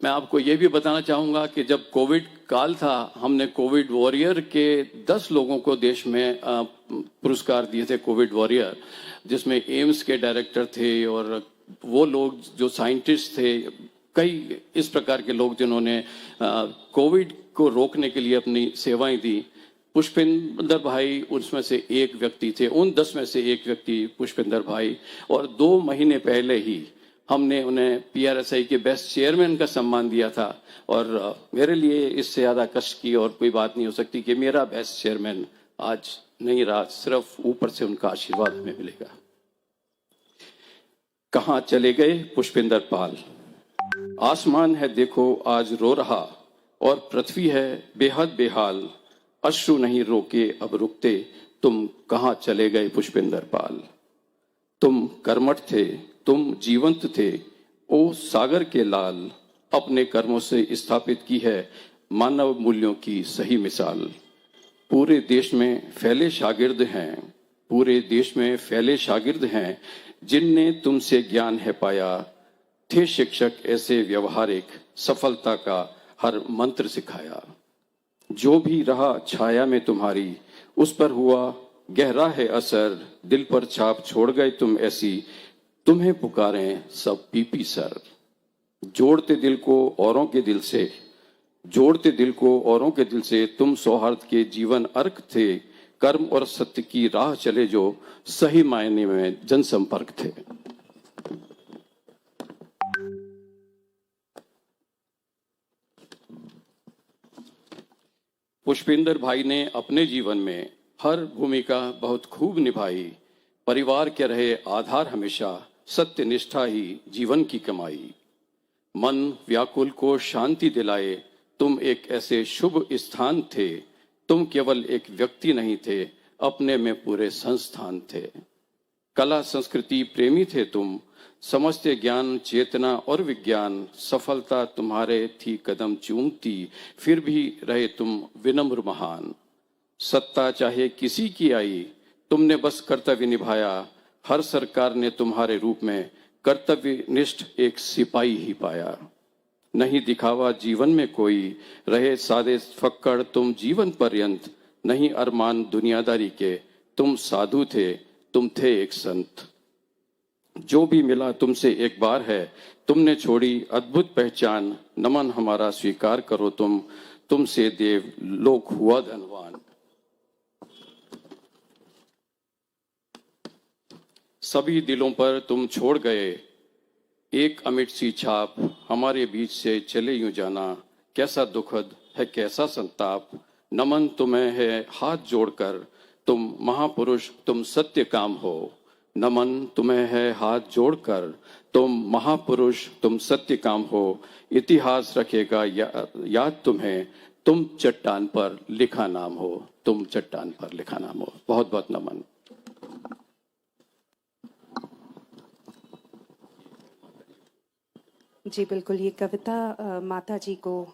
मैं आपको ये भी बताना चाहूंगा कि जब कोविड काल था, हमने कोविड वॉरियर के 10 लोगों को देश में पुरस्कार दिए थे, कोविड वॉरियर, जिसमें एम्स के डायरेक्टर थे और वो लोग जो साइंटिस्ट थे, कई इस प्रकार के लोग जिन्होंने कोविड को रोकने के लिए अपनी सेवाएं दी। पुष्पेंद्र भाई उसमें से एक व्यक्ति थे, उन 10 में से एक व्यक्ति पुष्पेंद्र भाई। और 2 महीने पहले ही हमने उन्हें PRSI के बेस्ट चेयरमैन का सम्मान दिया था। और मेरे लिए इससे ज़्यादा कष्ट की और कोई बात नहीं हो सकती कि मेरा बेस्ट चेयरमैन आज नहीं रहा, सिर्फ ऊपर से उनका आशीर्वाद हमें मिलेगा। कहाँ चले गए पुष्पेंद्र पाल? आसमान है देखो आज रो रहा और पृथ्वी है बेहद बेहाल, अश्रु नहीं रोके अब रुकते, तुम कहाँ चले गए पुष्पेंद्र पाल? तुम कर्मठ थे, तुम जीवंत थे, ओ सागर के लाल, अपने कर्मों से स्थापित की है मानव मूल्यों की सही मिसाल। पूरे देश में फैले शागिर्द हैं, पूरे देश में फैले शागिर्द हैं, जिनने तुमसे ज्ञान है पाया, थे शिक्षक ऐसे व्यवहारिक, सफलता का हर मंत्र सिखाया। जो भी रहा छाया में तुम्हारी, उस पर हुआ गहरा है असर, दिल पर छाप छोड़ गए तुम ऐसी, तुम्हें पुकारें सब पीपी सर। जोड़ते दिल को औरों के दिल से, जोड़ते दिल को औरों के दिल से, तुम सौहार्द के जीवन अर्क थे, कर्म और सत्य की राह चले जो सही मायने में जनसंपर्क थे। पुष्पेंद्र भाई ने अपने जीवन में हर भूमिका बहुत खूब निभाई। परिवार के रहे आधार हमेशा, सत्य निष्ठा ही जीवन की कमाई। मन व्याकुल को शांति दिलाए, तुम एक ऐसे शुभ स्थान थे, तुम केवल एक व्यक्ति नहीं थे, अपने में पूरे संस्थान थे। कला संस्कृति प्रेमी थे तुम, समझते ज्ञान चेतना और विज्ञान, सफलता तुम्हारे थी कदम चूमती, फिर भी रहे तुम विनम्र महान। सत्ता चाहे किसी की आई, तुमने बस कर्तव्य निभाया, हर सरकार ने तुम्हारे रूप में कर्तव्यनिष्ठ एक सिपाही ही पाया। नहीं दिखावा जीवन में कोई, रहे सादे फक्कड़ तुम जीवन पर्यंत, नहीं अरमान दुनियादारी के, तुम साधु थे, तुम थे एक संत। जो भी मिला तुमसे एक बार है, तुमने छोड़ी अद्भुत पहचान, नमन हमारा स्वीकार करो तुम, तुमसे देव लोक हुआ धनवान। सभी दिलों पर तुम छोड़ गए एक अमिट सी छाप, हमारे बीच से चले यूं जाना, कैसा दुखद है कैसा संताप। नमन तुम्हें है हाथ जोड़कर, तुम महापुरुष तुम सत्य काम हो। नमन तुम्हें है हाथ जोड़कर, तुम महापुरुष तुम सत्य काम हो। इतिहास रखेगा याद तुम्हें, तुम चट्टान पर लिखा नाम हो, तुम चट्टान पर लिखा नाम हो। बहुत बहुत नमन। जी बिल्कुल, ये कविता माता जी को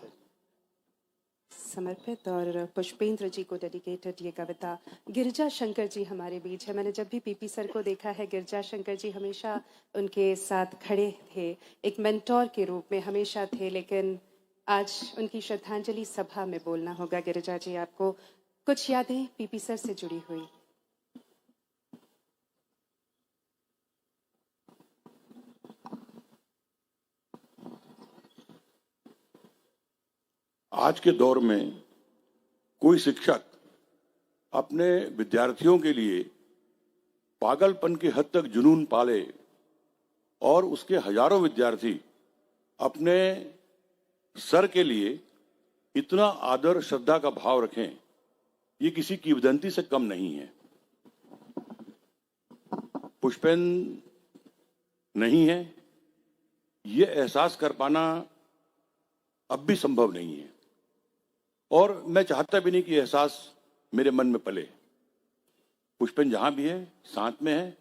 समर्पित और पुष्पेंद्र जी को डेडिकेटेड ये कविता। गिरिजा शंकर जी हमारे बीच है। मैंने जब भी पीपी सर को देखा है, गिरिजा शंकर जी हमेशा उनके साथ खड़े थे, एक मेंटोर के रूप में हमेशा थे। लेकिन आज उनकी श्रद्धांजलि सभा में बोलना होगा। गिरिजा जी, आपको कुछ यादें पीपी सर से जुड़ी हुई? आज के दौर में कोई शिक्षक अपने विद्यार्थियों के लिए पागलपन की हद तक जुनून पाले और उसके हजारों विद्यार्थी अपने सर के लिए इतना आदर श्रद्धा का भाव रखें, ये किसी किंवदंती से कम नहीं है। पुष्पेंद्र नहीं है, ये एहसास कर पाना अब भी संभव नहीं है और मैं चाहता भी नहीं कि एहसास मेरे मन में पले। पुष्पेंद्र जहां भी है, साथ में है।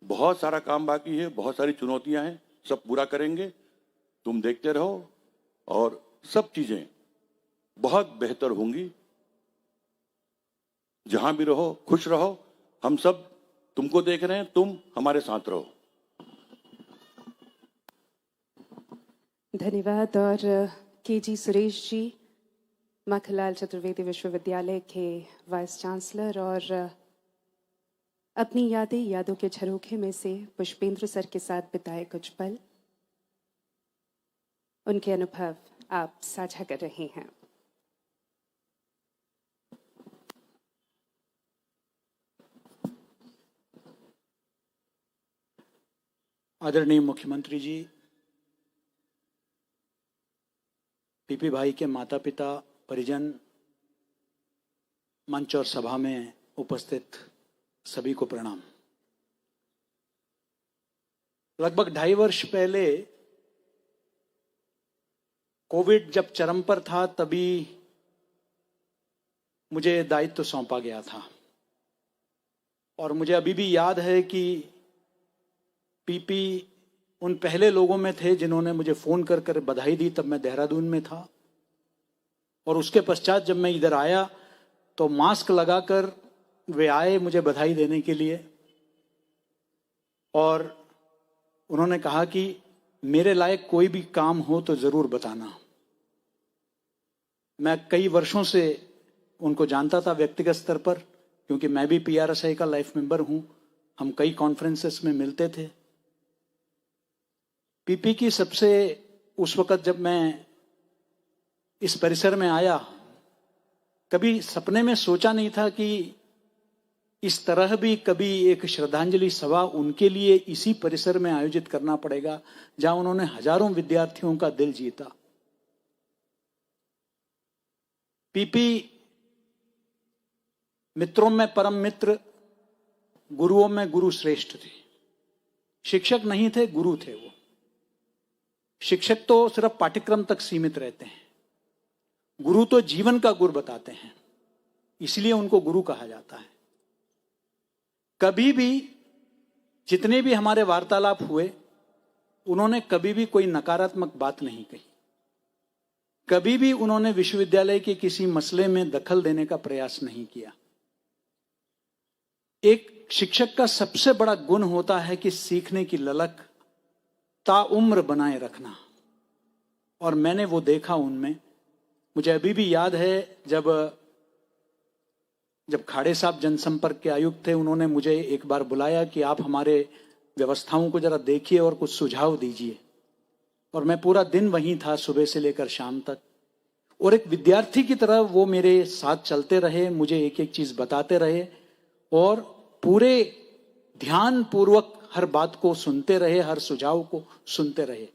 बहुत सारा काम बाकी है, बहुत सारी चुनौतियां हैं, सब पूरा करेंगे। तुम देखते रहो और सब चीजें बहुत बेहतर होंगी। जहां भी रहो खुश रहो, हम सब तुमको देख रहे हैं, तुम हमारे साथ रहो। धन्यवाद। और केजी सुरेश जी, माखनलाल चतुर्वेदी विश्वविद्यालय के वाइस चांसलर, और अपनी यादों के झरोखे में से पुष्पेंद्र सर के साथ बिताए कुछ पल, उनके अनुभव आप साझा कर रहे हैं। आदरणीय मुख्यमंत्री जी, पीपी भाई के माता पिता, परिजन, मंच और सभा में उपस्थित सभी को प्रणाम। लगभग 2.5 वर्ष पहले कोविड जब चरम पर था, तभी मुझे दायित्व सौंपा गया था और मुझे अभी भी याद है कि पीपी उन पहले लोगों में थे जिन्होंने मुझे फोन कर बधाई दी। तब मैं देहरादून में था और उसके पश्चात जब मैं इधर आया तो मास्क लगाकर वे आए मुझे बधाई देने के लिए और उन्होंने कहा कि मेरे लायक कोई भी काम हो तो जरूर बताना। मैं कई वर्षों से उनको जानता था व्यक्तिगत स्तर पर, क्योंकि मैं भी पीआरएसआई का लाइफ मेंबर हूं। हम कई कॉन्फ्रेंसेस में मिलते थे। पीपी की सबसे उस वक्त जब मैं इस परिसर में आया, कभी सपने में सोचा नहीं था कि इस तरह भी कभी एक श्रद्धांजलि सभा उनके लिए इसी परिसर में आयोजित करना पड़ेगा, जहां उन्होंने हजारों विद्यार्थियों का दिल जीता। पीपी मित्रों में परम मित्र, गुरुओं में गुरु श्रेष्ठ थे। शिक्षक नहीं थे, गुरु थे वो। शिक्षक तो सिर्फ पाठ्यक्रम तक सीमित रहते हैं, गुरु तो जीवन का गुर बताते हैं, इसलिए उनको गुरु कहा जाता है। कभी भी जितने भी हमारे वार्तालाप हुए, उन्होंने कभी भी कोई नकारात्मक बात नहीं कही। कभी भी उन्होंने विश्वविद्यालय के किसी मसले में दखल देने का प्रयास नहीं किया। एक शिक्षक का सबसे बड़ा गुण होता है कि सीखने की ललक ताउम्र बनाए रखना, और मैंने वो देखा उनमें। मुझे अभी भी याद है जब खाड़े साहब जनसंपर्क के आयुक्त थे, उन्होंने मुझे एक बार बुलाया कि आप हमारे व्यवस्थाओं को जरा देखिए और कुछ सुझाव दीजिए, और मैं पूरा दिन वहीं था, सुबह से लेकर शाम तक। और एक विद्यार्थी की तरह वो मेरे साथ चलते रहे, मुझे एक एक चीज बताते रहे और पूरे ध्यान पूर्वक हर बात को सुनते रहे, हर सुझाव को सुनते रहे।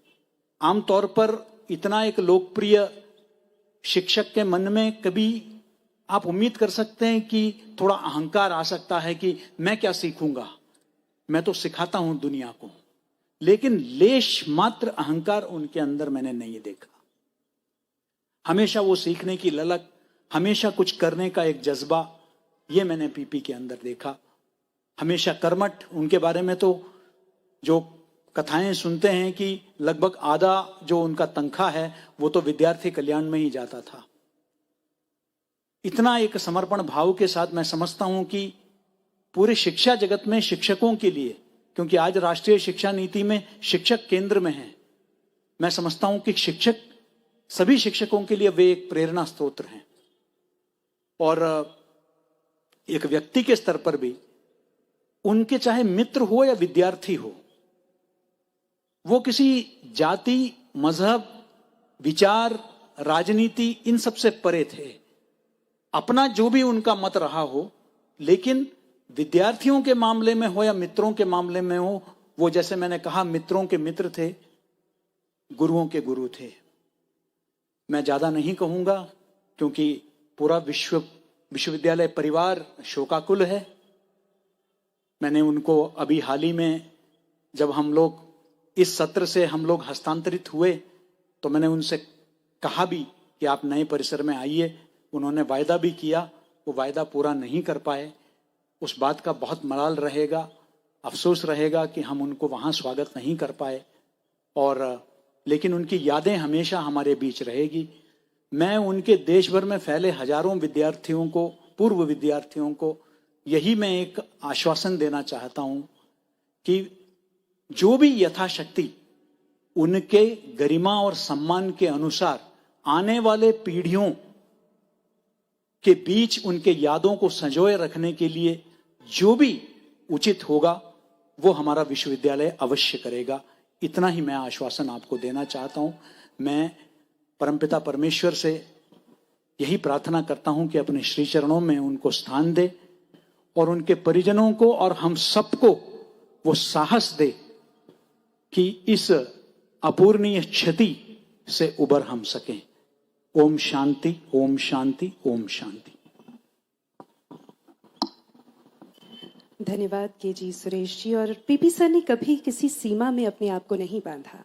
आमतौर पर इतना एक लोकप्रिय शिक्षक के मन में कभी आप उम्मीद कर सकते हैं कि थोड़ा अहंकार आ सकता है कि मैं क्या सीखूंगा, मैं तो सिखाता हूं दुनिया को। लेकिन लेश मात्र अहंकार उनके अंदर मैंने नहीं देखा। हमेशा वो सीखने की ललक, हमेशा कुछ करने का एक जज्बा, ये मैंने पीपी के अंदर देखा। हमेशा कर्मठ। उनके बारे में तो जो कथाएं सुनते हैं कि लगभग आधा जो उनका तनख्वाह है वो तो विद्यार्थी कल्याण में ही जाता था। इतना एक समर्पण भाव के साथ मैं समझता हूं कि पूरे शिक्षा जगत में शिक्षकों के लिए, क्योंकि आज राष्ट्रीय शिक्षा नीति में शिक्षक केंद्र में है, मैं समझता हूं कि शिक्षक, सभी शिक्षकों के लिए वे एक प्रेरणा स्रोत हैं। और एक व्यक्ति के स्तर पर भी उनके चाहे मित्र हो या विद्यार्थी हो, वो किसी जाति, मजहब, विचार, राजनीति इन सब से परे थे। अपना जो भी उनका मत रहा हो, लेकिन विद्यार्थियों के मामले में हो या मित्रों के मामले में हो, वो जैसे मैंने कहा मित्रों के मित्र थे, गुरुओं के गुरु थे। मैं ज्यादा नहीं कहूंगा क्योंकि पूरा विश्वविद्यालय परिवार शोकाकुल है। मैंने उनको अभी हाल ही में, जब हम लोग इस सत्र से हम लोग हस्तांतरित हुए, तो मैंने उनसे कहा भी कि आप नए परिसर में आइए। उन्होंने वायदा भी किया, वो वायदा पूरा नहीं कर पाए। उस बात का बहुत मलाल रहेगा, अफसोस रहेगा कि हम उनको वहां स्वागत नहीं कर पाए। और लेकिन उनकी यादें हमेशा हमारे बीच रहेगी। मैं उनके देश भर में फैले हजारों विद्यार्थियों को, पूर्व विद्यार्थियों को यही मैं एक आश्वासन देना चाहता हूं कि जो भी यथाशक्ति उनके गरिमा और सम्मान के अनुसार आने वाले पीढ़ियों के बीच उनके यादों को संजोए रखने के लिए जो भी उचित होगा वो हमारा विश्वविद्यालय अवश्य करेगा। इतना ही मैं आश्वासन आपको देना चाहता हूं। मैं परमपिता परमेश्वर से यही प्रार्थना करता हूं कि अपने श्री चरणों में उनको स्थान दे और उनके परिजनों को और हम सबको वो साहस दे कि इस अपूर्णीय क्षति से उबर हम सकें। ओम शांति, ओम शांति, ओम शांति। धन्यवाद के जी सुरेश जी। और पीपी सर ने कभी किसी सीमा में अपने आप को नहीं बांधा।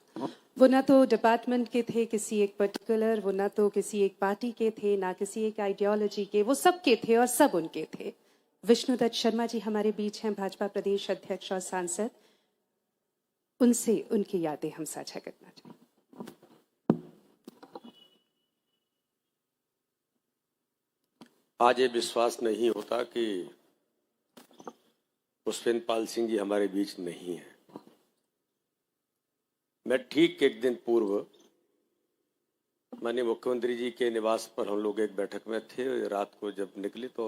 वो ना तो डिपार्टमेंट के थे किसी एक पर्टिकुलर, वो ना तो किसी एक पार्टी के थे, ना किसी एक आइडियोलॉजी के, वो सबके थे और सब उनके थे। विष्णुदत्त शर्मा जी हमारे बीच हैं, भाजपा प्रदेश अध्यक्ष और सांसद। उनसे उनकी यादें हम साझा करना चाहेंगे। आज ये विश्वास नहीं होता कि पुष्पेंद्र पाल सिंह जी हमारे बीच नहीं है। मैं ठीक एक दिन पूर्व माननीय मुख्यमंत्री जी के निवास पर हम लोग एक बैठक में थे। रात को जब निकली तो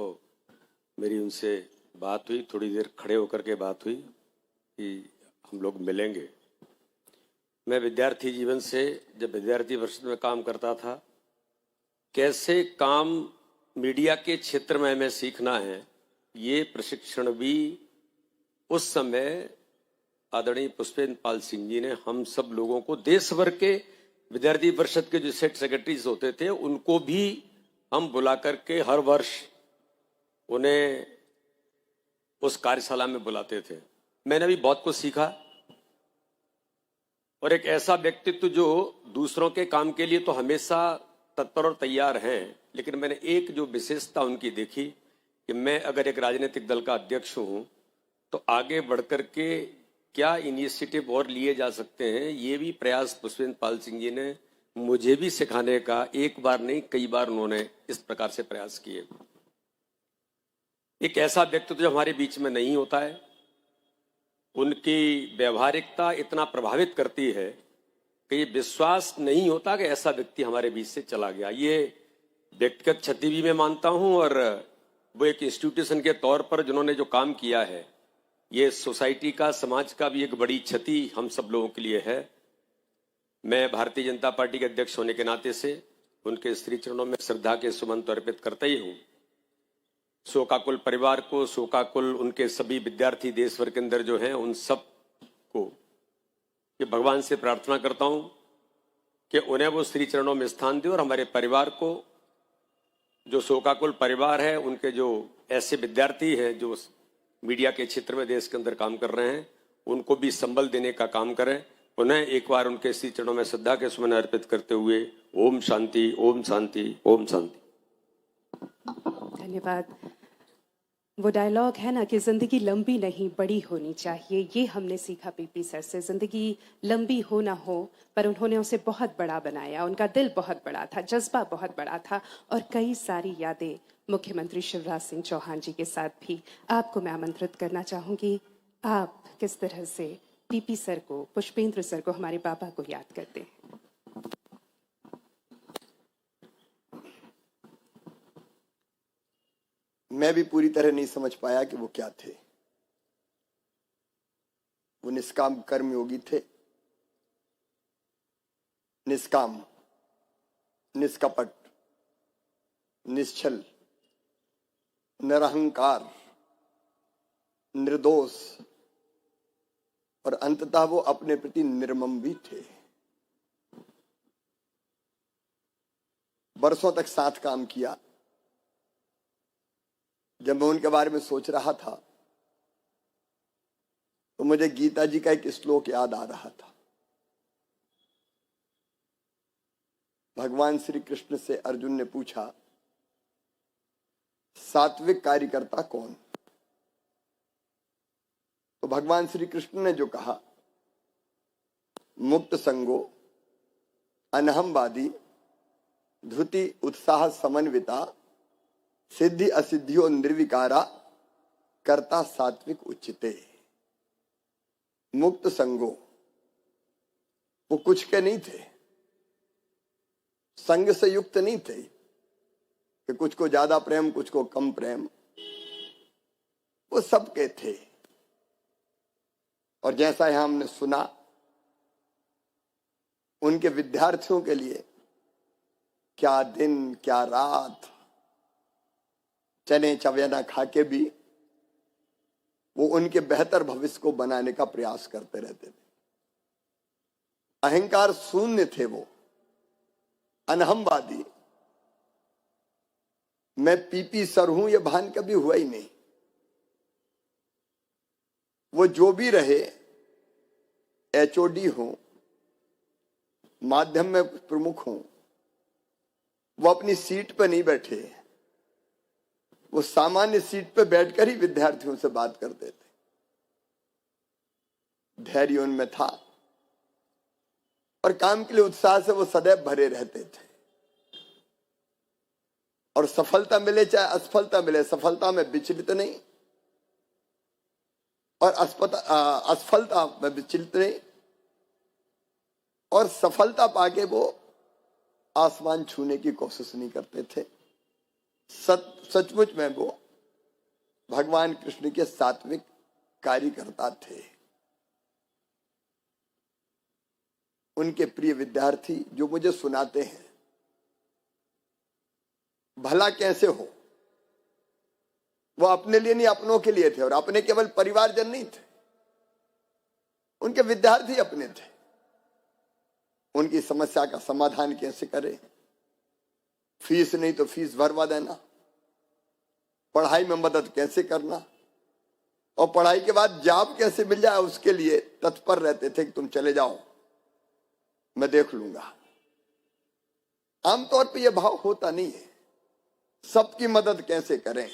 मेरी उनसे बात हुई, थोड़ी देर खड़े होकर के बात हुई कि हम लोग मिलेंगे। मैं विद्यार्थी जीवन से, जब विद्यार्थी परिषद में काम करता था, कैसे काम मीडिया के क्षेत्र में हमें सीखना है, ये प्रशिक्षण भी उस समय आदरणीय पुष्पेंद्र पाल सिंह जी ने हम सब लोगों को, देश भर के विद्यार्थी परिषद के जो सेट सेक्रेटरीज होते थे उनको भी हम बुला करके हर वर्ष उन्हें उस कार्यशाला में बुलाते थे। मैंने भी बहुत कुछ सीखा और एक ऐसा व्यक्तित्व जो दूसरों के काम के लिए तो हमेशा तत्पर और तैयार हैं, लेकिन मैंने एक जो विशेषता उनकी देखी कि मैं अगर एक राजनीतिक दल का अध्यक्ष हूं तो आगे बढ़कर के क्या इनिशिएटिव और लिए जा सकते हैं, ये भी प्रयास पुष्पेंद्र पाल सिंह जी ने मुझे भी सिखाने का एक बार नहीं कई बार उन्होंने इस प्रकार से प्रयास किए। एक ऐसा व्यक्तित्व जो हमारे बीच में नहीं होता है, उनकी व्यवहारिकता इतना प्रभावित करती है कि ये विश्वास नहीं होता कि ऐसा व्यक्ति हमारे बीच से चला गया। ये व्यक्तिगत क्षति भी मैं मानता हूं और वो एक इंस्टीट्यूशन के तौर पर जिन्होंने जो काम किया है, ये सोसाइटी का, समाज का भी एक बड़ी क्षति हम सब लोगों के लिए है। मैं भारतीय जनता पार्टी के अध्यक्ष होने के नाते से उनके श्री चरणों में श्रद्धा के सुमन तो अर्पित करता ही हूं। शोकाकुल परिवार को, शोकाकुल उनके सभी विद्यार्थी देश भर के अंदर जो हैं, उन सब को ये भगवान से प्रार्थना करता हूं कि उन्हें वो श्री चरणों में स्थान दे और हमारे परिवार को, जो शोकाकुल परिवार है, उनके जो ऐसे विद्यार्थी हैं जो मीडिया के क्षेत्र में देश के अंदर काम कर रहे हैं, उनको भी संबल देने का काम करें। उन्हें एक बार उनके श्री चरणों में श्रद्धा के सुमन अर्पित करते हुए ओम शांति, ओम शांति, ओम शांति। धन्यवाद। वो डायलॉग है ना कि जिंदगी लंबी नहीं बड़ी होनी चाहिए, ये हमने सीखा पीपी सर से। जिंदगी लंबी हो ना हो, पर उन्होंने उसे बहुत बड़ा बनाया। उनका दिल बहुत बड़ा था, जज्बा बहुत बड़ा था, और कई सारी यादें मुख्यमंत्री शिवराज सिंह चौहान जी के साथ भी। आपको मैं आमंत्रित करना चाहूंगी, आप किस तरह से पीपी सर को, पुष्पेंद्र सर को, हमारे पापा को याद करते हैं। मैं भी पूरी तरह नहीं समझ पाया कि वो क्या थे। वो निष्काम कर्मयोगी थे, निष्काम, निष्कपट, निश्चल, निरहंकार, निर्दोष, और अंततः वो अपने प्रति निर्मम भी थे। बरसों तक साथ काम किया। जब मैं उनके बारे में सोच रहा था तो मुझे गीता जी का एक श्लोक याद आ रहा था। भगवान श्री कृष्ण से अर्जुन ने पूछा, सात्विक कार्यकर्ता कौन? तो भगवान श्री कृष्ण ने जो कहा, मुक्त संगो, अनहमवादी, धृति उत्साह समन्विता, सिद्धि असिद्धियों निर्विकारा, कर्ता सात्विक उच्चते। मुक्त संगो, वो कुछ के नहीं थे, संग से युक्त नहीं थे कि कुछ को ज्यादा प्रेम कुछ को कम प्रेम, वो सबके थे। और जैसा यहां हमने सुना, उनके विद्यार्थियों के लिए क्या दिन क्या रात, चने चवेना खा के भी वो उनके बेहतर भविष्य को बनाने का प्रयास करते रहते थे। अहंकार शून्य थे वो, अनहमवादी। मैं पीपी सर हूं ये भान कभी हुआ ही नहीं। वो जो भी रहे, एचओडी हो, माध्यम में प्रमुख हो, वो अपनी सीट पर नहीं बैठे, वो सामान्य सीट पर बैठकर ही विद्यार्थियों से बात करते थे। धैर्य उनमें था और काम के लिए उत्साह से वो सदैव भरे रहते थे। और सफलता मिले चाहे असफलता मिले, सफलता में विचलित नहीं और असफलता में विचलित नहीं, और सफलता पाके वो आसमान छूने की कोशिश नहीं करते थे। सचमुच में वो भगवान कृष्ण के सात्विक कार्यकर्ता थे। उनके प्रिय विद्यार्थी जो मुझे सुनाते हैं, भला कैसे हो, वो अपने लिए नहीं अपनों के लिए थे। और अपने केवल परिवारजन नहीं थे, उनके विद्यार्थी अपने थे। उनकी समस्या का समाधान कैसे करें, फीस नहीं तो फीस भरवा देना, पढ़ाई में मदद कैसे करना, और पढ़ाई के बाद जॉब कैसे मिल जाए उसके लिए तत्पर रहते थे कि तुम चले जाओ, मैं देख लूंगा। आमतौर पे यह भाव होता नहीं है, सबकी मदद कैसे करें,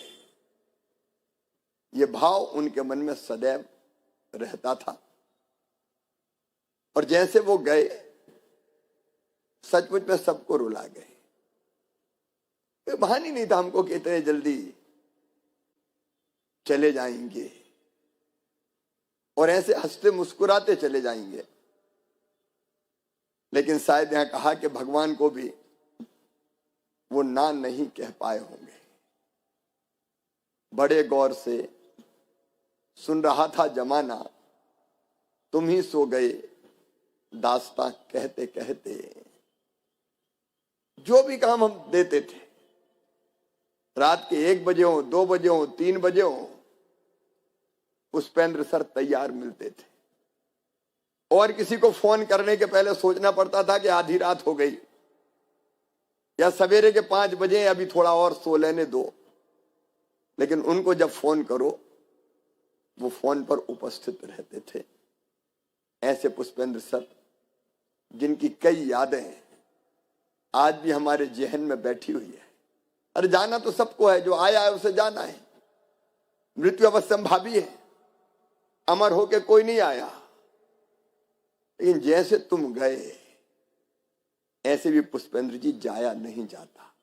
यह भाव उनके मन में सदैव रहता था। और जैसे वो गए, सचमुच में सबको रुला गए। कोई बहाना ही नहीं था हमको कि इतने जल्दी चले जाएंगे, और ऐसे हंसते मुस्कुराते चले जाएंगे। लेकिन शायद यहां कहा कि भगवान को भी वो ना नहीं कह पाए होंगे। बड़े गौर से सुन रहा था जमाना, तुम ही सो गए दास्तां कहते कहते। जो भी काम हम देते थे, रात के 1 बजे हो, 2 बजे हो, 3 बजे हो, पुष्पेंद्र सर तैयार मिलते थे। और किसी को फोन करने के पहले सोचना पड़ता था कि आधी रात हो गई, या सवेरे के 5 बजे, अभी थोड़ा और सो लेने दो। लेकिन उनको जब फोन करो, वो फोन पर उपस्थित रहते थे। ऐसे पुष्पेंद्र सर, जिनकी कई यादें आज भी हमारे जहन में बैठी हुई है। अरे जाना तो सबको है, जो आया है उसे जाना है, मृत्यु अवश्यंभावी है, अमर होके कोई नहीं आया, लेकिन जैसे तुम गए ऐसे भी पुष्पेंद्र जी जाया नहीं जाता।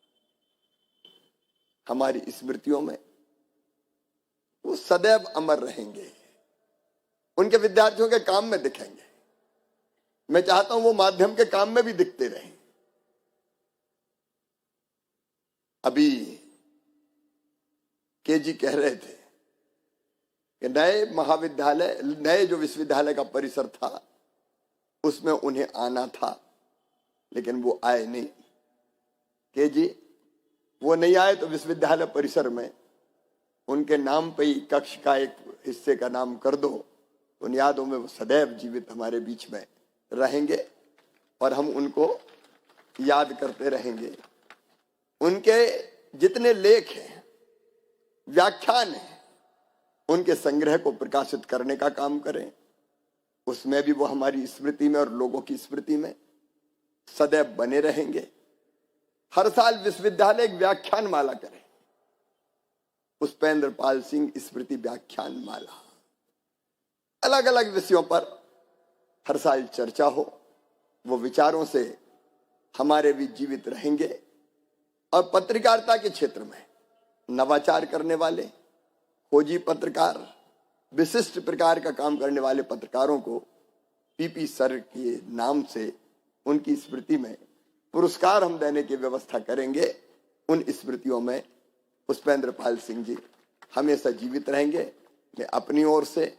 हमारी स्मृतियों में वो सदैव अमर रहेंगे, उनके विद्यार्थियों के काम में दिखेंगे। मैं चाहता हूं वो माध्यम के काम में भी दिखते रहें। अभी के जी कह रहे थे कि नए महाविद्यालय, नए जो विश्वविद्यालय का परिसर था उसमें उन्हें आना था, लेकिन वो आए नहीं। के जी वो नहीं आए तो विश्वविद्यालय परिसर में उनके नाम पे ही कक्ष का एक हिस्से का नाम कर दो, उन यादों में वो सदैव जीवित हमारे बीच में रहेंगे और हम उनको याद करते रहेंगे। उनके जितने लेख हैं, व्याख्यान हैं, उनके संग्रह को प्रकाशित करने का काम करें। उसमें भी वो हमारी स्मृति में और लोगों की स्मृति में सदैव बने रहेंगे। हर साल विश्वविद्यालय एक व्याख्यान माला करे, पुष्पेंद्र पाल सिंह स्मृति व्याख्यान माला, अलग अलग विषयों पर हर साल चर्चा हो। वो विचारों से हमारे भी जीवित रहेंगे और पत्रकारिता के क्षेत्र में नवाचार करने वाले, खोजी पत्रकार, विशिष्ट प्रकार का काम करने वाले पत्रकारों को पीपी सर के नाम से उनकी स्मृति में पुरस्कार हम देने की व्यवस्था करेंगे। उन स्मृतियों में पुष्पेंद्र पाल सिंह जी हमेशा जीवित रहेंगे। मैं अपनी ओर से,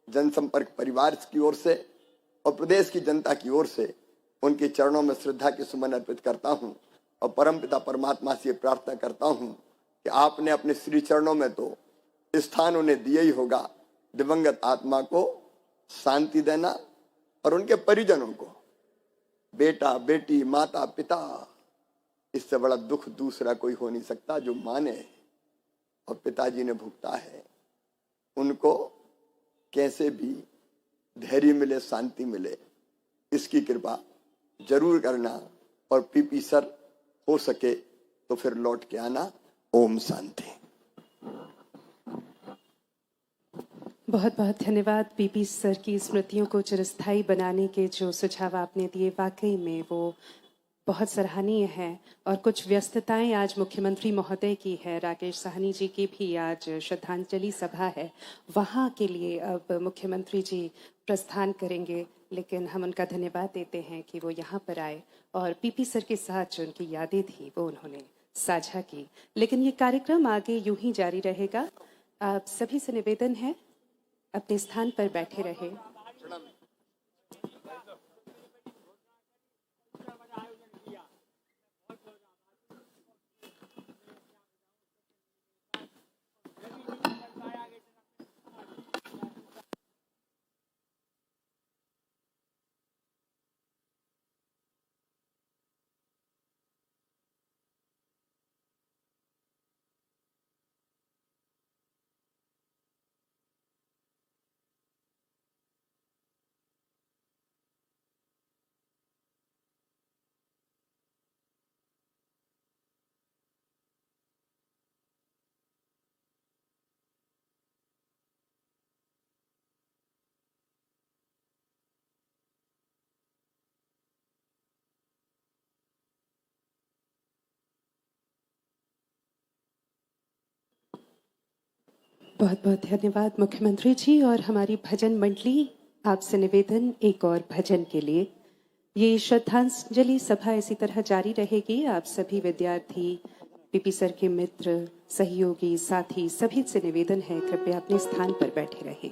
जनसंपर्क परिवार की ओर से और प्रदेश की जनता की ओर से उनके चरणों में श्रद्धा के सुमन अर्पित करता हूं और परमपिता परमात्मा से प्रार्थना करता हूं कि आपने अपने श्री चरणों में तो स्थान उन्हें दिया ही होगा। दिवंगत आत्मा को शांति देना और उनके परिजनों को, बेटा बेटी, माता पिता, इससे बड़ा दुख दूसरा कोई हो नहीं सकता। जो माँ ने और पिताजी ने भुगता है, उनको कैसे भी धैर्य मिले, शांति मिले, इसकी कृपा जरूर करना। और पीपी सर हो सके तो फिर लौट के आना। ओम शांति। बहुत बहुत धन्यवाद। पीपी सर की स्मृतियों को चिरस्थायी बनाने के जो सुझाव आपने दिए, वाकई में वो बहुत सराहनीय है। और कुछ व्यस्तताएं आज मुख्यमंत्री महोदय की है, राकेश साहनी जी की भी आज श्रद्धांजलि सभा है, वहाँ के लिए अब मुख्यमंत्री जी प्रस्थान करेंगे, लेकिन हम उनका धन्यवाद देते हैं कि वो यहाँ पर आए और पीपी सर के साथ जो उनकी यादें थी वो उन्होंने साझा की। लेकिन ये कार्यक्रम आगे यूं ही जारी रहेगा। आप सभी से निवेदन है अपने स्थान पर बैठे रहे। बहुत बहुत धन्यवाद मुख्यमंत्री जी। और हमारी भजन मंडली, आपसे निवेदन एक और भजन के लिए। ये श्रद्धांजलि सभा इसी तरह जारी रहेगी। आप सभी विद्यार्थी, पीपी सर के मित्र, सहयोगी, साथी, सभी से निवेदन है कृपया अपने स्थान पर बैठे रहें।